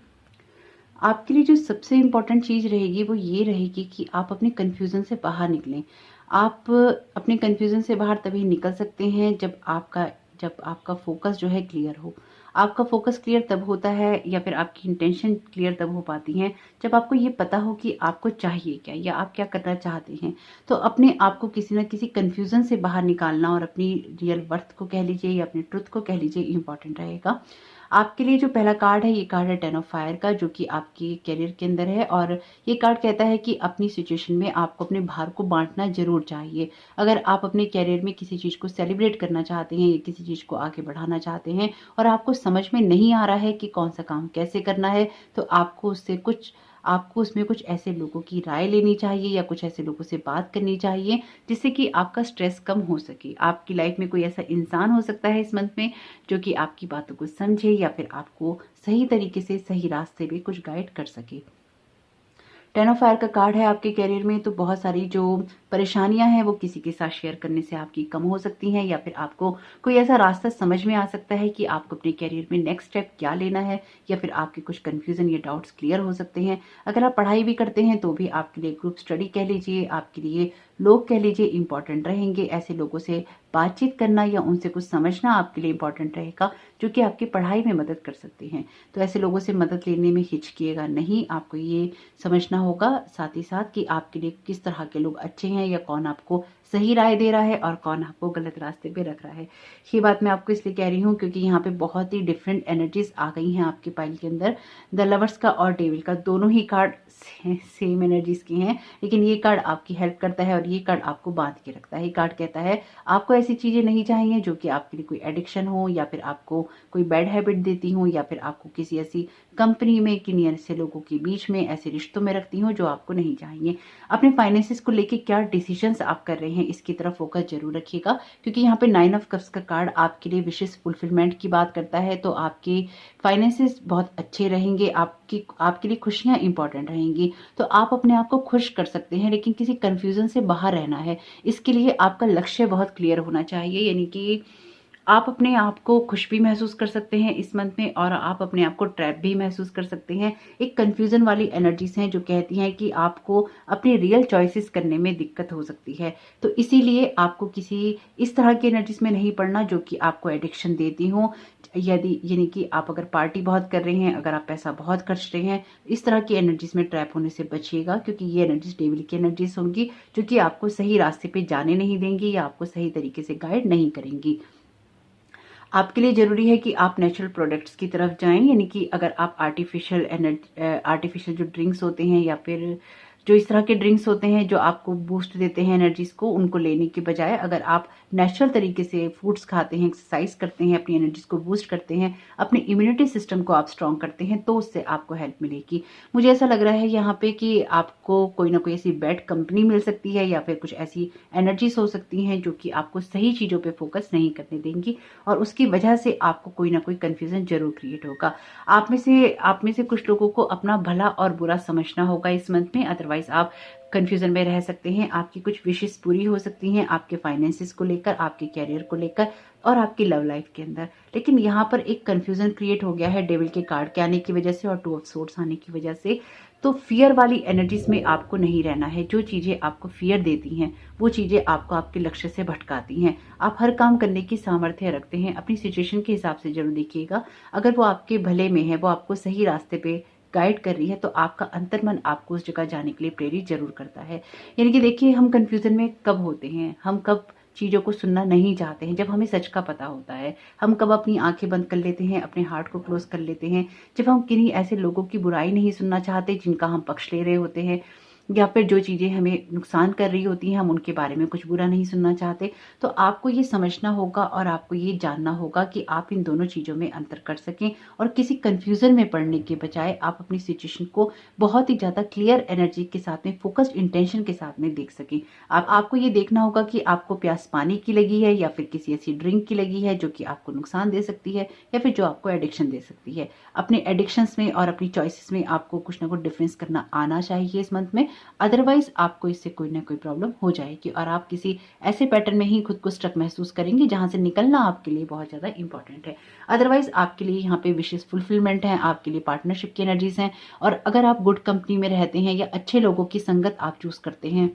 आपके लिए जो सबसे इम्पोर्टेंट चीज़ रहेगी वो ये रहेगी कि आप अपने कन्फ्यूज़न से बाहर निकलें। आप अपने कन्फ्यूज़न से बाहर तभी निकल सकते हैं जब आपका फोकस जो है क्लियर हो। आपका फोकस क्लियर तब होता है या फिर आपकी इंटेंशन क्लियर तब हो पाती हैं जब आपको ये पता हो कि आपको चाहिए क्या या आप क्या करना चाहते हैं। तो अपने आप को किसी न किसी कन्फ्यूज़न से बाहर निकालना और अपनी रियल वर्थ को कह लीजिए या अपने ट्रुथ को कह लीजिए इम्पॉर्टेंट रहेगा। आपके लिए जो पहला कार्ड है ये कार्ड है 10 ऑफ फायर का, जो कि आपके करियर के अंदर है। और ये कार्ड कहता है कि अपनी सिचुएशन में आपको अपने भार को बांटना जरूर चाहिए। अगर आप अपने करियर में किसी चीज़ को सेलिब्रेट करना चाहते हैं या किसी चीज़ को आगे बढ़ाना चाहते हैं और आपको समझ में नहीं आ रहा है कि कौन सा काम कैसे करना है, तो आपको उसमें कुछ ऐसे लोगों की राय लेनी चाहिए या कुछ ऐसे लोगों से बात करनी चाहिए जिससे कि आपका स्ट्रेस कम हो सके। आपकी लाइफ में कोई ऐसा इंसान हो सकता है इस मंथ में जो कि आपकी बातों को समझे या फिर आपको सही तरीके से सही रास्ते पे कुछ गाइड कर सके। 10 ऑफ फायर का कार्ड है आपके करियर में। तो बहुत सारी जो परेशानियां हैं वो किसी के साथ शेयर करने से आपकी कम हो सकती हैं, या फिर आपको कोई ऐसा रास्ता समझ में आ सकता है कि आपको अपने करियर में नेक्स्ट स्टेप क्या लेना है, या फिर आपके कुछ कंफ्यूजन या डाउट्स क्लियर हो सकते हैं। अगर आप पढ़ाई भी करते हैं तो भी आपके लिए ग्रुप स्टडी कह लीजिए, आपके लिए लोग कह लीजिए इंपॉर्टेंट रहेंगे। ऐसे लोगों से बातचीत करना या उनसे कुछ समझना आपके लिए इंपॉर्टेंट रहेगा जो कि आपकी पढ़ाई में मदद कर सकते हैं। तो ऐसे लोगों से मदद लेने में हिचकिएगा नहीं। आपको ये समझना होगा साथ ही साथ कि आपके लिए किस तरह के लोग अच्छे हैं या कौन आपको सही राय दे रहा है और कौन आपको गलत रास्ते पे रख रहा है। ये बात मैं आपको इसलिए कह रही हूँ क्योंकि यहाँ पे बहुत ही डिफरेंट एनर्जीज आ गई हैं आपके पाइल के अंदर। द लवर्स का और डेविल का दोनों ही कार्ड सेम एनर्जीज की हैं, लेकिन ये कार्ड आपकी हेल्प करता है और ये कार्ड आपको बांध के रखता है। ये कार्ड कहता है आपको ऐसी चीज़ें नहीं चाहिए जो कि आपके लिए कोई एडिक्शन हो, या फिर आपको कोई बैड हैबिट देती हो, या फिर आपको किसी ऐसी कंपनी में किन्हीं ऐसे लोगों के बीच में ऐसे रिश्तों में रखती हो जो आपको नहीं चाहिए। अपने फाइनेंसिस को लेके क्या डिसीजंस आप कर रहे हैं, इसकी तरफ फोकस जरूर रखिएगा, क्योंकि यहाँ पे 9 ऑफ कप्स का कार्ड आपके लिए विशेष फुलफिलमेंट की बात करता है। तो आपके फाइनेंसिस बहुत अच्छे रहेंगे, आपके लिए खुशियां इंपॉर्टेंट रहेंगी। तो आप अपने आप को खुश कर सकते हैं, लेकिन किसी कंफ्यूजन से बाहर रहना है। इसके लिए आपका लक्ष्य बहुत क्लियर होना चाहिए, यानी कि आप अपने आप को खुश भी महसूस कर सकते हैं इस मंथ में, और आप अपने आप को ट्रैप भी महसूस कर सकते हैं। एक कंफ्यूजन वाली एनर्जीज हैं जो कहती हैं कि आपको अपनी रियल चॉइसेस करने में दिक्कत हो सकती है। तो इसीलिए आपको किसी इस तरह की एनर्जीज में नहीं पड़ना जो कि आपको एडिक्शन देती हो। यदि यानी कि आप अगर पार्टी बहुत कर रहे हैं, अगर आप पैसा बहुत खर्च रहे हैं, इस तरह की एनर्जीज में ट्रैप होने से बचिएगा, क्योंकि ये एनर्जीज डेविल की एनर्जीज होंगी जो कि आपको सही रास्ते पे जाने नहीं देंगी या आपको सही तरीके से गाइड नहीं करेंगी। आपके लिए जरूरी है कि आप नेचुरल प्रोडक्ट्स की तरफ जाएं, यानी कि अगर आप आर्टिफिशियल जो ड्रिंक्स होते हैं या फिर जो इस तरह के ड्रिंक्स होते हैं जो आपको बूस्ट देते हैं एनर्जीज को, उनको लेने के बजाय अगर आप नेचुरल तरीके से फूड्स खाते हैं, एक्सरसाइज करते हैं, अपनी एनर्जीज को बूस्ट करते हैं, अपने इम्यूनिटी सिस्टम को आप स्ट्रॉन्ग करते हैं, तो उससे आपको हेल्प मिलेगी। मुझे ऐसा लग रहा है यहाँ पे कि आपको कोई ना कोई ऐसी बैड कंपनी मिल सकती है, या फिर कुछ ऐसी एनर्जीज हो सकती हैं जो कि आपको सही चीजों पे फोकस नहीं करने देंगी, और उसकी वजह से आपको कोई ना कोई कंफ्यूजन जरूर क्रिएट होगा। आप में से कुछ लोगों को अपना भला और बुरा समझना होगा इस मंथ में, अदरवाइज आप कंफ्यूजन में रह सकते हैं। आपकी कुछ विशेष पूरी हो सकती हैं आपके फाइनेंसिस को लेकर, आपके कैरियर को लेकर और आपकी लव लाइफ के अंदर। लेकिन यहाँ पर एक कंफ्यूजन क्रिएट हो गया है डेविल के कार्ड के आने की वजह से और 2 ऑफ सोर्ड्स आने की वजह से। तो फियर वाली एनर्जीज में आपको नहीं रहना है। जो चीजें आपको फियर देती हैं वो चीजें आपको आपके लक्ष्य से भटकाती हैं। आप हर काम करने की सामर्थ्य रखते हैं, अपनी सिचुएशन के हिसाब से जरूर देखिएगा। अगर वो आपके भले में है, वो आपको सही रास्ते पे गाइड कर रही है, तो आपका अंतर्मन आपको उस जगह जाने के लिए प्रेरित जरूर करता है। यानी कि देखिए, हम कंफ्यूजन में कब होते हैं, हम कब चीजों को सुनना नहीं चाहते हैं, जब हमें सच का पता होता है। हम कब अपनी आंखें बंद कर लेते हैं, अपने हार्ट को क्लोज कर लेते हैं, जब हम किन्हीं ऐसे लोगों की बुराई नहीं सुनना चाहते जिनका हम पक्ष ले रहे होते हैं, या फिर जो चीजें हमें नुकसान कर रही होती हैं हम उनके बारे में कुछ बुरा नहीं सुनना चाहते। तो आपको ये समझना होगा और आपको ये जानना होगा कि आप इन दोनों चीजों में अंतर कर सकें, और किसी कंफ्यूजन में पड़ने के बजाय आप अपनी सिचुएशन को बहुत ही ज्यादा क्लियर एनर्जी के साथ में, फोकस्ड इंटेंशन के साथ में देख सकें। आपको ये देखना होगा कि आपको प्यास पानी की लगी है या फिर किसी ऐसी ड्रिंक की लगी है जो कि आपको नुकसान दे सकती है, या फिर जो आपको एडिक्शन दे सकती है। अपने एडिक्शंस में और अपनी चॉइसेस में आपको कुछ ना कुछ डिफरेंस करना आना चाहिए इस मंथ में, अदरवाइज आपको इससे कोई ना कोई प्रॉब्लम हो जाएगी और आप किसी ऐसे पैटर्न में ही खुद को स्टक महसूस करेंगे जहां से निकलना आपके लिए बहुत ज्यादा इंपॉर्टेंट है। अदरवाइज आपके लिए यहाँ पे विशेष फुलफिलमेंट है, आपके लिए पार्टनरशिप की एनर्जीज हैं, और अगर आप गुड कंपनी में रहते हैं या अच्छे लोगों की संगत आप चूज करते हैं,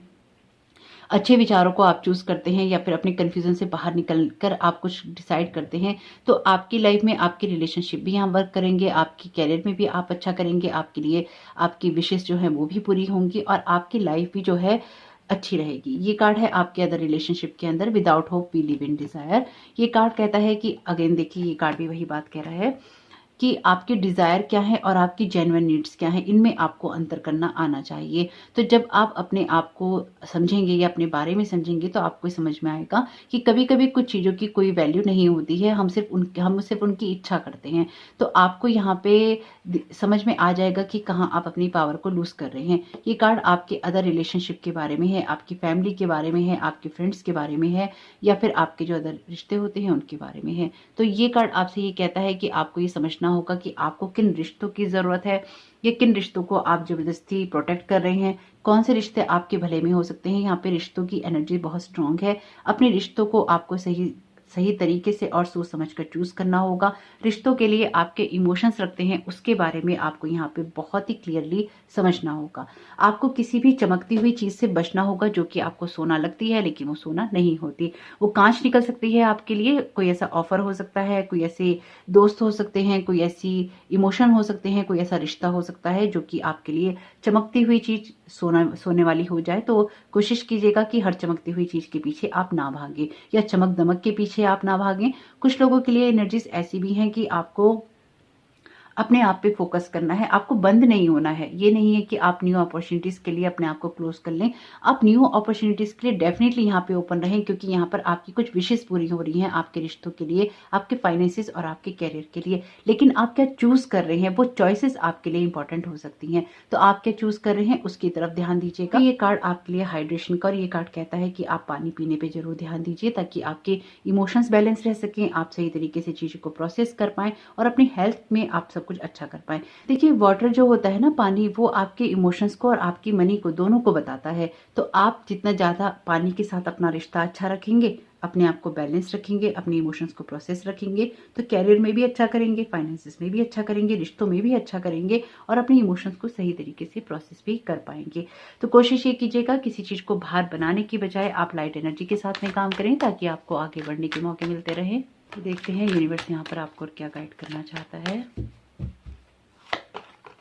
अच्छे विचारों को आप चूज करते हैं, या फिर अपने कंफ्यूजन से बाहर निकल कर आप कुछ डिसाइड करते हैं, तो आपकी लाइफ में आपके रिलेशनशिप भी यहाँ वर्क करेंगे, आपकी कैरियर में भी आप अच्छा करेंगे, आपके लिए आपकी विशेष जो है वो भी पूरी होंगी, और आपकी लाइफ भी जो है अच्छी रहेगी। ये कार्ड है आपके अदर रिलेशनशिप के अंदर, without hope we live in desire. ये कार्ड कहता है कि अगेन देखिए, ये कार्ड भी वही बात कह रहा है कि आपके डिजायर क्या है और आपकी जेन्युइन नीड्स क्या है, इनमें आपको अंतर करना आना चाहिए। तो जब आप अपने आप को समझेंगे या अपने बारे में समझेंगे तो आपको समझ में आएगा कि कभी कभी कुछ चीज़ों की कोई वैल्यू नहीं होती है, हम सिर्फ उनकी इच्छा करते हैं। तो आपको यहाँ पे समझ में आ जाएगा कि कहाँ आप अपनी पावर को लूज कर रहे हैं। ये कार्ड आपके अदर रिलेशनशिप के बारे में है, आपकी फैमिली के बारे में है, आपके फ्रेंड्स के बारे में है, या फिर आपके जो अदर रिश्ते होते हैं उनके बारे में है। तो ये कार्ड आपसे ये कहता है कि आपको ये समझना होगा कि आपको किन रिश्तों की जरूरत है, या किन रिश्तों को आप जबरदस्ती प्रोटेक्ट कर रहे हैं, कौन से रिश्ते आपके भले में हो सकते हैं। यहाँ पे रिश्तों की एनर्जी बहुत स्ट्रांग है। अपने रिश्तों को आपको सही तरीके से और सोच समझ कर चूज करना होगा। रिश्तों के लिए आपके इमोशंस रखते हैं, उसके बारे में आपको यहाँ पे बहुत ही क्लियरली समझना होगा। आपको किसी भी चमकती हुई चीज से बचना होगा जो कि आपको सोना लगती है लेकिन वो सोना नहीं होती। वो कांच निकल सकती है आपके लिए, कोई ऐसा ऑफर हो सकता है, कोई ऐसे दोस्त हो सकते हैं, कोई ऐसी इमोशन हो सकते हैं, कोई ऐसा रिश्ता हो सकता है जो कि आपके लिए चमकती हुई चीज सोने वाली हो जाए। तो कोशिश कीजिएगा कि हर चमकती हुई चीज के पीछे आप ना भागे, या चमक दमक के पीछे आप ना भागें। कुछ लोगों के लिए एनर्जीज ऐसी भी हैं कि आपको अपने आप पे फोकस करना है, आपको बंद नहीं होना है। ये नहीं है कि आप न्यू अपॉर्चुनिटीज के लिए अपने आप को क्लोज कर लें। आप न्यू अपॉर्चुनिटीज के लिए डेफिनेटली यहाँ पे ओपन रहें, क्योंकि यहाँ पर आपकी कुछ विशेष पूरी हो रही हैं आपके रिश्तों के लिए, आपके फाइनेंसिस और आपके कैरियर के लिए। लेकिन आप क्या चूज कर रहे हैं, वो चॉइसेस आपके लिए इंपॉर्टेंट हो सकती हैं। तो आप क्या चूज कर रहे हैं उसकी तरफ ध्यान दीजिएगा। ये कार्ड आपके लिए हाइड्रेशन का, और ये कार्ड कहता है कि आप पानी पीने पे जरूर ध्यान दीजिए, ताकि आपके इमोशंस बैलेंस रह सकें, आप सही तरीके से चीजों को प्रोसेस कर पाएं और अपनी हेल्थ में आप सब कुछ अच्छा कर पाएं। देखिए, वाटर जो होता है ना, पानी, वो आपके इमोशंस को और आपकी मनी को दोनों को बताता है। तो आप जितना ज्यादा पानी के साथ अपना रिश्ता अच्छा रखेंगे, अपने आप को बैलेंस रखेंगे, अपने इमोशंस को प्रोसेस रखेंगे, तो कैरियर में भी अच्छा करेंगे, फाइनेंसिस में भी अच्छा करेंगे, रिश्तों में भी अच्छा करेंगे, और अपने इमोशंस को सही तरीके से प्रोसेस भी कर पाएंगे। तो कोशिश ये कीजिएगा, किसी चीज को भार बनाने की बजाय आप लाइट एनर्जी के साथ में काम करें, ताकि आपको आगे बढ़ने के मौके मिलते रहें। तो देखते हैं यूनिवर्स यहाँ पर आपको क्या गाइड करना चाहता है।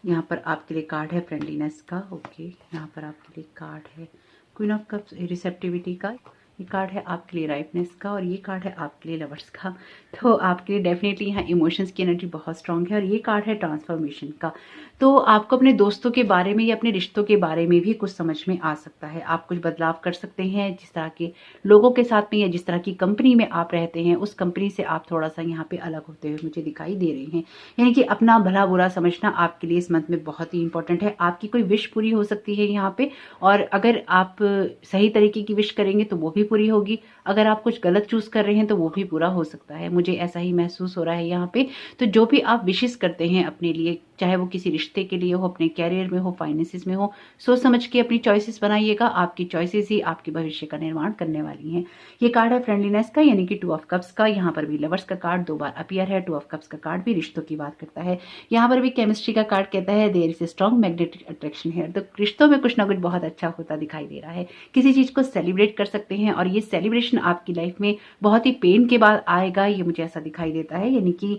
यहाँ पर आपके लिए कार्ड है फ्रेंडलीनेस का। ओके, यहाँ पर आपके लिए कार्ड है क्वीन ऑफ कप्स, रिसेप्टिविटी का। ये कार्ड है आपके लिए राइपनेस का, और ये कार्ड है आपके लिए लवर्स का। तो आपके लिए डेफिनेटली यहाँ इमोशंस की एनर्जी बहुत स्ट्रांग है। और ये कार्ड है ट्रांसफॉर्मेशन का। तो आपको अपने दोस्तों के बारे में या अपने रिश्तों के बारे में भी कुछ समझ में आ सकता है। आप कुछ बदलाव कर सकते हैं, जिस तरह के लोगों के साथ में या जिस तरह की कंपनी में आप रहते हैं, उस कंपनी से आप थोड़ा सा यहाँ पे अलग होते हुए मुझे दिखाई दे रहे हैं। यानी कि अपना भला बुरा समझना आपके लिए इस मंथ में बहुत ही इंपॉर्टेंट है। आपकी कोई विश पूरी हो सकती है यहाँ पे, और अगर आप सही तरीके की विश करेंगे तो वो भी पूरी होगी। अगर आप कुछ गलत चूज कर रहे हैं तो वो भी पूरा हो सकता है। मुझे ऐसा ही महसूस हो रहा है यहाँ पे। तो जो भी आप विशेष करते हैं अपने लिए, चाहे वो किसी रिश्ते के लिए हो, अपने कैरियर में हो, फाइनेंसिस में हो, सोच समझ के अपनी चॉइसेस बनाइएगा। आपकी चॉइसेस ही आपके भविष्य का निर्माण करने वाली हैं। ये कार्ड है फ्रेंडलीनेस का, यानी कि 2 ऑफ कप्स का। यहाँ पर भी लवर्स का कार्ड 2 बार अपीयर है। 2 ऑफ कप्स का कार्ड भी रिश्तों की बात करता है। यहाँ पर भी केमिस्ट्री का कार्ड कहता है there is a strong magnetic attraction है। तो रिश्तों में कुछ ना कुछ बहुत अच्छा होता दिखाई दे रहा है। किसी चीज को सेलिब्रेट कर सकते हैं, और ये सेलिब्रेशन आपकी लाइफ में बहुत ही पेन के बाद आएगा, ये मुझे ऐसा दिखाई देता है। यानी कि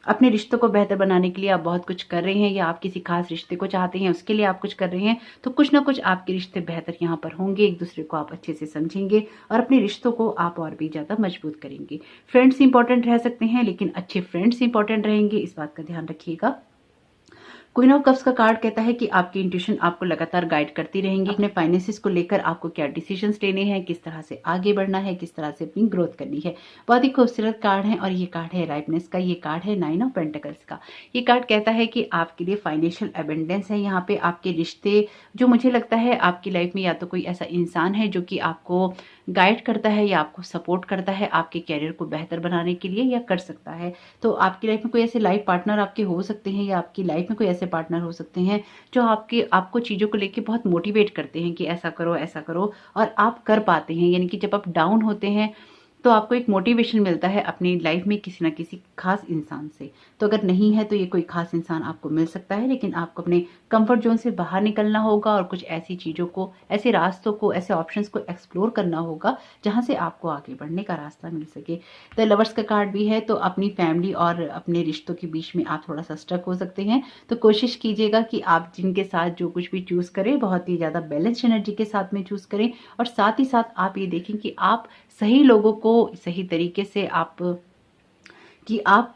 अपने रिश्तों को बेहतर बनाने के लिए आप बहुत कुछ कर रहे हैं, या आप किसी खास रिश्ते को चाहते हैं, उसके लिए आप कुछ कर रहे हैं, तो कुछ ना कुछ आपके रिश्ते बेहतर यहाँ पर होंगे। एक दूसरे को आप अच्छे से समझेंगे और अपने रिश्तों को आप और भी ज्यादा मजबूत करेंगे। फ्रेंड्स इंपॉर्टेंट रह सकते हैं, लेकिन अच्छे फ्रेंड्स इंपॉर्टेंट रहेंगे, इस बात का ध्यान रखिएगा। क्वीन ऑफ कप्स का कार्ड कहता है कि आपकी इंट्यूशन आपको लगातार गाइड करती रहेंगी। अपने फाइनेंसिस को लेकर आपको क्या डिसीजंस लेने हैं, किस तरह से आगे बढ़ना है, किस तरह से अपनी ग्रोथ करनी है। बहुत ही खूबसूरत कार्ड है। और ये कार्ड है राइपनेस का। ये कार्ड है 9 ऑफ पेंटिकल्स का। ये कार्ड कहता है कि आपके लिए फाइनेंशियल अबेंडेंस है। यहाँ पे आपके रिश्ते, जो मुझे लगता है आपकी लाइफ में या तो कोई ऐसा इंसान है जो कि आपको गाइड करता है या आपको सपोर्ट करता है आपके कैरियर को बेहतर बनाने के लिए, या कर सकता है। तो आपकी लाइफ में कोई ऐसे लाइफ पार्टनर आपके हो सकते हैं, या आपकी लाइफ में कोई ऐसे पार्टनर हो सकते हैं जो आपको चीजों को लेके बहुत मोटिवेट करते हैं कि ऐसा करो ऐसा करो, और आप कर पाते हैं। यानी कि जब आप डाउन होते हैं तो आपको एक मोटिवेशन मिलता है अपनी लाइफ में किसी ना किसी खास इंसान से। तो अगर नहीं है तो ये कोई खास इंसान आपको मिल सकता है, लेकिन आपको अपने कंफर्ट जोन से बाहर निकलना होगा और कुछ ऐसी चीजों को, ऐसे रास्तों को, ऐसे ऑप्शंस को एक्सप्लोर करना होगा जहां से आपको आगे बढ़ने का रास्ता मिल सके। तो लवर्स का कार्ड भी है। तो अपनी फैमिली और अपने रिश्तों के बीच में आप थोड़ा सा स्टक हो सकते हैं। तो कोशिश कीजिएगा कि आप जिनके साथ जो कुछ भी चूज करें, बहुत ही ज्यादा बैलेंस एनर्जी के साथ में चूज करें, और साथ ही साथ आप ये देखें कि आप सही लोगों को सही तरीके से आप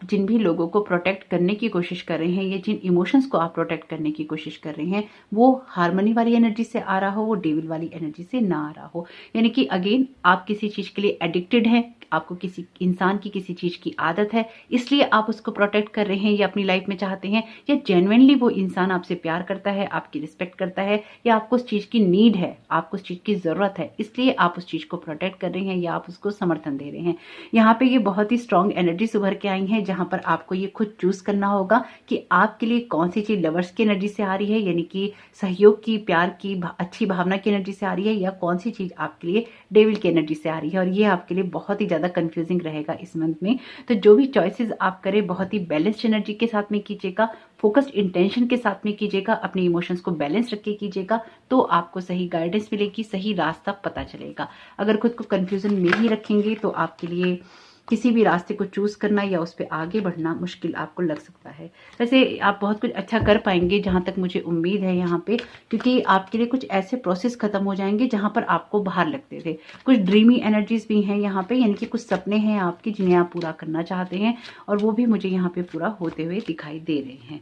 जिन भी लोगों को प्रोटेक्ट करने की कोशिश कर रहे हैं, या जिन इमोशंस को आप प्रोटेक्ट करने की कोशिश कर रहे हैं, वो हार्मनी वाली एनर्जी से आ रहा हो, वो डेविल वाली एनर्जी से ना आ रहा हो। यानी कि अगेन आप किसी चीज के लिए एडिक्टेड हैं, आपको किसी इंसान की किसी चीज की आदत है, इसलिए आप उसको प्रोटेक्ट कर रहे हैं या अपनी लाइफ में चाहते हैं, या जेन्युइनली वो इंसान आपसे प्यार करता है, आपकी रिस्पेक्ट करता है, या आपको उस चीज की नीड है, आपको उस चीज की जरूरत है, इसलिए आप उस चीज को प्रोटेक्ट कर रहे हैं या आप उसको समर्थन दे रहे हैं। यहाँ पे ये बहुत ही स्ट्रांग एनर्जी उभर के आई है, जहां पर आपको ये खुद चूज करना होगा कि आपके लिए कौन सी चीज लवर्स की एनर्जी से आ रही है, यानी कि सहयोग की, प्यार की, अच्छी भावना की एनर्जी से आ रही है, या कौन सी चीज आपके लिए डेविल की एनर्जी से आ रही है। और ये आपके लिए बहुत ही ज्यादा कंफ्यूजिंग रहेगा इस मंथ में। तो जो भी चॉइसेस आप करें, बहुत ही बैलेंस्ड एनर्जी के साथ में कीजिएगा, फोकस्ड इंटेंशन के साथ में कीजिएगा, अपने इमोशंस को बैलेंस रख के कीजिएगा, तो आपको सही गाइडेंस मिलेगी, सही रास्ता पता चलेगा। अगर खुद को कंफ्यूजन में ही रखेंगे तो आपके लिए किसी भी रास्ते को चूज करना या उस पर आगे बढ़ना मुश्किल आपको लग सकता है। वैसे आप बहुत कुछ अच्छा कर पाएंगे जहां तक मुझे उम्मीद है यहाँ पे, क्योंकि आपके लिए कुछ ऐसे प्रोसेस खत्म हो जाएंगे जहां पर आपको बाहर लगते थे। कुछ ड्रीमी एनर्जीज भी हैं यहाँ पे, यानी कि कुछ सपने हैं आपके जिन्हें आप पूरा करना चाहते हैं और वो भी मुझे यहाँ पे पूरा होते हुए दिखाई दे रहे हैं।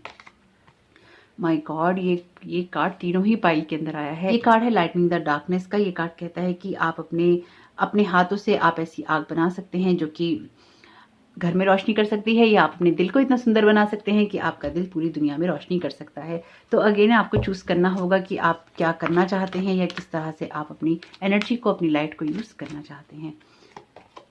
माय गॉड, ये कार्ड तीनों ही पाइल के अंदर आया है। ये कार्ड है लाइटनिंग द डार्कनेस का। ये कार्ड कहता है कि आप अपने हाथों से आप ऐसी आग बना सकते हैं जो कि घर में रोशनी कर सकती है, या आप अपने दिल को इतना सुंदर बना सकते हैं कि आपका दिल पूरी दुनिया में रोशनी कर सकता है। तो अगेन आपको चूज करना होगा कि आप क्या करना चाहते हैं या किस तरह से आप अपनी एनर्जी को, अपनी लाइट को यूज करना चाहते हैं।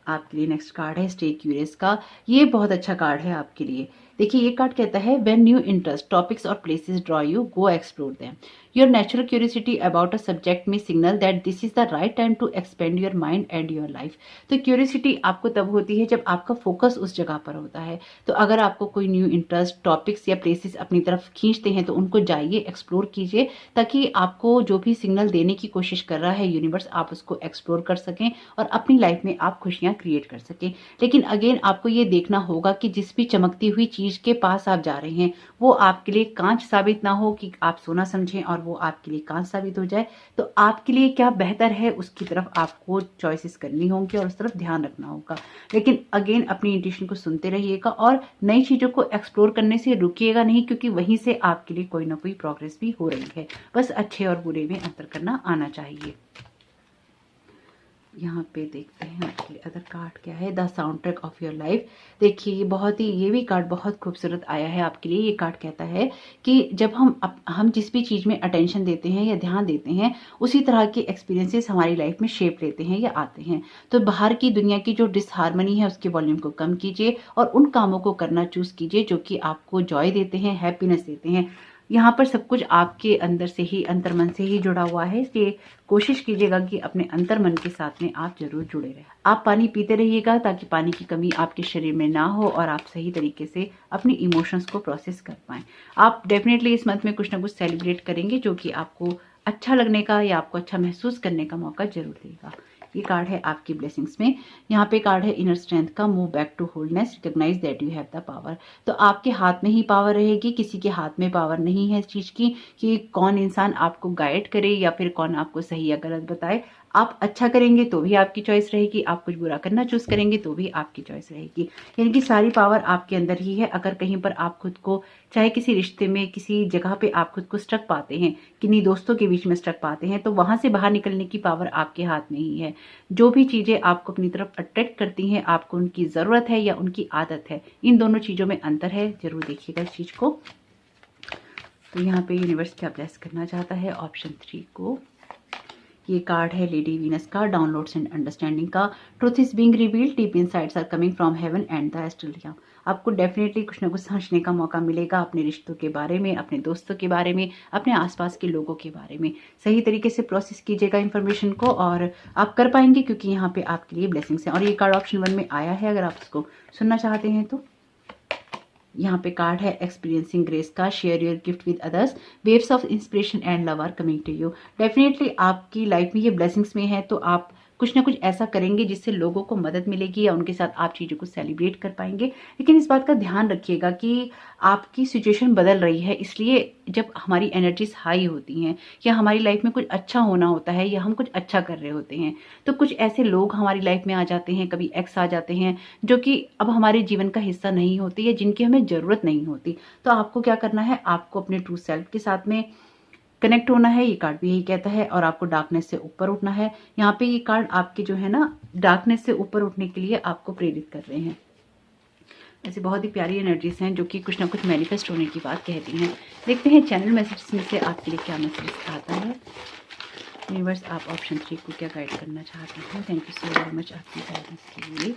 आपके लिए नेक्स्ट कार्ड है स्टे क्यूरियस का। ये बहुत अच्छा कार्ड है आपके लिए। देखिए ये कार्ड कहता है व्हेन न्यू इंटरेस्ट टॉपिक्स और places draw you, go explore them. Your natural curiosity about a subject में signal that this is the right time to expand your mind and your life. तो curiosity आपको तब होती है जब आपका focus उस जगह पर होता है। तो अगर आपको कोई न्यू इंटरेस्ट टॉपिक्स या प्लेसेस अपनी तरफ खींचते हैं तो उनको जाइए, एक्सप्लोर कीजिए, ताकि आपको जो भी सिग्नल देने की कोशिश कर रहा है यूनिवर्स, आप उसको एक्सप्लोर कर सकें और अपनी लाइफ में आप खुशियां क्रिएट कर सकें। लेकिन अगेन आपको ये देखना होगा कि जिस भी चमकती हुई चीज के पास आप जा रहे हैं वो आपके लिए कांच साबित ना हो कि आप सोना समझें और वो आपके लिए कांच साबित हो जाए। तो आपके लिए क्या बेहतर है उसकी तरफ आपको चॉइसेस करनी होंगी और उस तरफ ध्यान रखना होगा। लेकिन अगेन अपनी इंट्यूशन को सुनते रहिएगा और नई चीजों को एक्सप्लोर करने से रुकिएगा नहीं, क्योंकि वहीं से आपके लिए कोई ना कोई प्रोग्रेस भी हो रही है। बस अच्छे और बुरे में अंतर करना आना चाहिए। यहाँ पे देखते हैं आपके लिए अदर कार्ड क्या है, the sound track of your life. देखिए ये भी कार्ड बहुत खूबसूरत आया है आपके लिए। ये कार्ड कहता है कि जब हम जिस भी चीज़ में अटेंशन देते हैं या ध्यान देते हैं, उसी तरह के एक्सपीरियंसेस हमारी लाइफ में शेप लेते हैं या आते हैं। तो बाहर की दुनिया की जो डिसहार्मनी है उसके वॉल्यूम को कम कीजिए और उन कामों को करना चूज कीजिए जो कि आपको जॉय देते हैं, हैप्पीनेस देते हैं। यहाँ पर सब कुछ आपके अंदर से ही, अंतर्मन से ही जुड़ा हुआ है, इसलिए कोशिश कीजिएगा कि अपने अंतर्मन के साथ में आप जरूर जुड़े रहें। आप पानी पीते रहिएगा ताकि पानी की कमी आपके शरीर में ना हो और आप सही तरीके से अपनी इमोशंस को प्रोसेस कर पाएं। आप डेफिनेटली इस मंथ में कुछ ना कुछ सेलिब्रेट करेंगे जो कि आपको अच्छा लगने का या आपको अच्छा महसूस करने का मौका जरूर देगा। ये कार्ड है आपकी ब्लेसिंग्स में। यहाँ पे कार्ड है इनर स्ट्रेंथ का, move back to wholeness, recognise that you have the power. तो आपके हाथ में ही पावर रहेगी, किसी के हाथ में पावर नहीं है इस चीज की कि कौन इंसान आपको गाइड करे या फिर कौन आपको सही या गलत बताए। आप अच्छा करेंगे तो भी आपकी चॉइस रहेगी, आप कुछ बुरा करना चूज करेंगे तो भी आपकी चॉइस रहेगी। यानी कि सारी पावर आपके अंदर ही है। अगर कहीं पर आप खुद को, चाहे किसी रिश्ते में, किसी जगह पे आप खुद को स्टक पाते हैं, किन्हीं दोस्तों के बीच में स्टक पाते हैं, तो वहां से बाहर निकलने की पावर आपके हाथ में ही है। जो भी चीजें आपको अपनी तरफ अट्रैक्ट करती हैं, आपको उनकी जरूरत है या उनकी आदत है, इन दोनों चीजों में अंतर है। जरूर देखिएगा इस चीज को। तो यहाँ पे यूनिवर्स क्या ब्लेस करना चाहता है, ऑप्शन 3 को। ये कार्ड है लेडी वीनस का, डाउनलोड्स एंड अंडरस्टैंडिंग का। Truth is being revealed, deep insights are coming from heaven and the Australia. आपको डेफिनेटली कुछ ना कुछ समझने का मौका मिलेगा अपने रिश्तों के बारे में, अपने दोस्तों के बारे में, अपने आसपास के लोगों के बारे में। सही तरीके से प्रोसेस कीजिएगा इन्फॉर्मेशन को और आप कर पाएंगे, क्योंकि यहाँ पे आपके लिए ब्लेसिंग्स हैं। और ये कार्ड ऑप्शन 1 में आया है, अगर आप इसको सुनना चाहते हैं तो। यहाँ पे कार्ड है एक्सपीरियंसिंग ग्रेस का, share your gift with others, waves of inspiration and love are coming to you. Definitely आपकी लाइफ में ये ब्लेसिंग्स में है, तो आप कुछ ना कुछ ऐसा करेंगे जिससे लोगों को मदद मिलेगी या उनके साथ आप चीज़ों को सेलिब्रेट कर पाएंगे। लेकिन इस बात का ध्यान रखिएगा कि आपकी सिचुएशन बदल रही है, इसलिए जब हमारी एनर्जीज हाई होती हैं या हमारी लाइफ में कुछ अच्छा होना होता है या हम कुछ अच्छा कर रहे होते हैं, तो कुछ ऐसे लोग हमारी लाइफ में आ जाते हैं, कभी एक्स आ जाते हैं जो कि अब हमारे जीवन का हिस्सा नहीं होते या जिनकी हमें ज़रूरत नहीं होती। तो आपको क्या करना है, आपको अपने ट्रू सेल्फ के साथ में कनेक्ट होना है। ये कार्ड भी यही कहता है। और आपको डार्कनेस से ऊपर उठना है। यहाँ पे ये कार्ड आपके जो है ना, डार्कनेस से ऊपर उठने के लिए आपको प्रेरित कर रहे हैं। ऐसे बहुत ही प्यारी एनर्जीज हैं जो कि कुछ ना कुछ मैनिफेस्ट होने की बात कहती हैं। देखते हैं चैनल मैसेज में से आपके लिए क्या मैसेज आता है। यूनिवर्स, आप ऑप्शन 3 को क्या गाइड करना चाहते हैं। Thank you so very much आपकी गाइडेंस के लिए।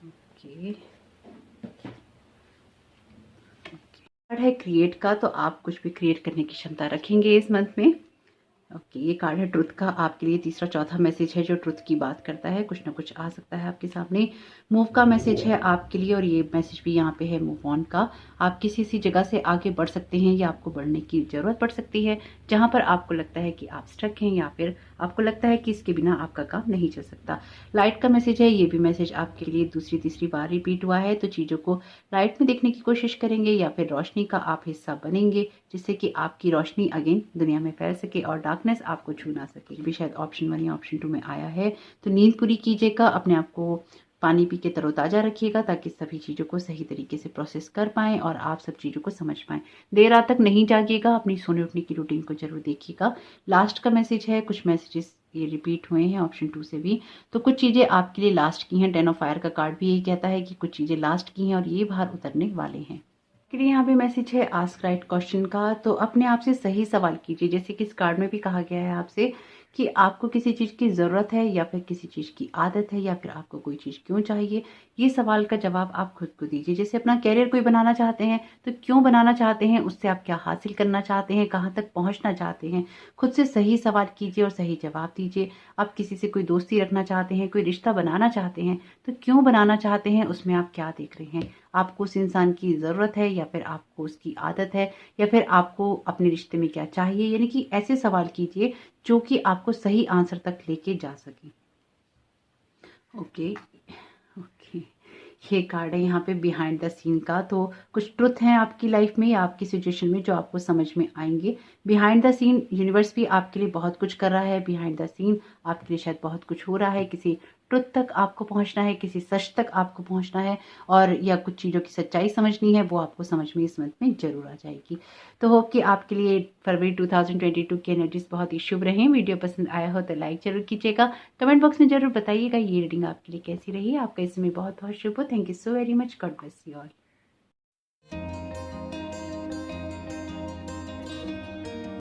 ओके, कार्ड है क्रिएट का, तो आप कुछ भी क्रिएट करने की क्षमता रखेंगे इस मंथ में। ओके, ये कार्ड है ट्रुथ का, आपके लिए तीसरा चौथा मैसेज है जो ट्रुथ की बात करता है। कुछ ना कुछ आ सकता है आपके सामने। मूव का मैसेज है आपके लिए, और ये मैसेज भी यहाँ पे है मूव ऑन का। आप किसी सी जगह से आगे बढ़ सकते हैं या आपको बढ़ने की ज़रूरत पड़ सकती है, जहाँ पर आपको लगता है कि आप स्टक हैं या फिर आपको लगता है कि इसके बिना आपका काम नहीं चल सकता। लाइट का मैसेज है, ये भी मैसेज आपके लिए दूसरी तीसरी बार रिपीट हुआ है। तो चीज़ों को लाइट में देखने की कोशिश करेंगे या फिर रोशनी का आप हिस्सा बनेंगे, जिससे कि आपकी रोशनी अगेन दुनिया में फैल सके और डार्कनेस आपको छू ना सके। ये भी शायद ऑप्शन 1 या ऑप्शन 2 में आया है। तो नींद पूरी कीजिएगा, अपने आप को पानी पी के तरोताज़ा रखिएगा, ताकि सभी चीज़ों को सही तरीके से प्रोसेस कर पाएँ और आप सब चीज़ों को समझ पाएँ। देर रात तक नहीं जागिएगा, अपनी सोने उठने की रूटीन को ज़रूर देखिएगा। लास्ट का मैसेज है, कुछ मैसेजेस ये रिपीट हुए हैं ऑप्शन 2 से भी। तो कुछ चीज़ें आपके लिए लास्ट की हैं। 10 ऑफ फायर का कार्ड भी यही कहता है कि कुछ चीज़ें लास्ट की हैं और ये बाहर उतरने वाले हैं। के लिए यहाँ पे मैसेज है आस्क राइट क्वेश्चन का। तो अपने आप से सही सवाल कीजिए, जैसे कि इस कार्ड में भी कहा गया है आपसे कि आपको किसी चीज़ की ज़रूरत है या फिर किसी चीज़ की आदत है या फिर आपको कोई चीज़ क्यों चाहिए। ये सवाल का जवाब आप खुद को दीजिए। जैसे अपना कैरियर कोई बनाना चाहते हैं तो क्यों बनाना चाहते हैं, उससे आप क्या हासिल करना चाहते हैं, कहाँ तक पहुँचना चाहते हैं। खुद से सही सवाल कीजिए और सही जवाब दीजिए। आप किसी से कोई दोस्ती रखना चाहते हैं, कोई रिश्ता बनाना चाहते हैं, तो क्यों बनाना चाहते हैं, उसमें आप क्या देख रहे हैं। आपको उस इंसान की ज़रूरत है या फिर आपको उसकी आदत है या फिर आपको अपने रिश्ते में क्या चाहिए। यानी कि ऐसे सवाल कीजिए जो कि आपको सही आंसर तक लेके जा सके। ओके ओके, ये कार्ड है यहाँ पे बिहाइंड द सीन का। तो कुछ ट्रुथ हैं आपकी लाइफ में या आपकी सिचुएशन में जो आपको समझ में आएंगे। बिहाइंड द सीन यूनिवर्स भी आपके लिए बहुत कुछ कर रहा है। बिहाइंड द सीन आपके लिए शायद बहुत कुछ हो रहा है। किसी ट्रुथ तक आपको पहुंचना है, किसी सच तक आपको पहुंचना है, और या कुछ चीज़ों की सच्चाई समझनी है, वो आपको समझ में इस मंथ में जरूर आ जाएगी। तो होप कि आपके लिए फरवरी 2022 की एनर्जीज बहुत ही शुभ रहें। वीडियो पसंद आया हो तो लाइक जरूर कीजिएगा, कमेंट बॉक्स में जरूर बताइएगा ये रीडिंग आपके लिए कैसी रही। आपका इसमें बहुत बहुत शुभ हो। Thank you so very much. God bless you all.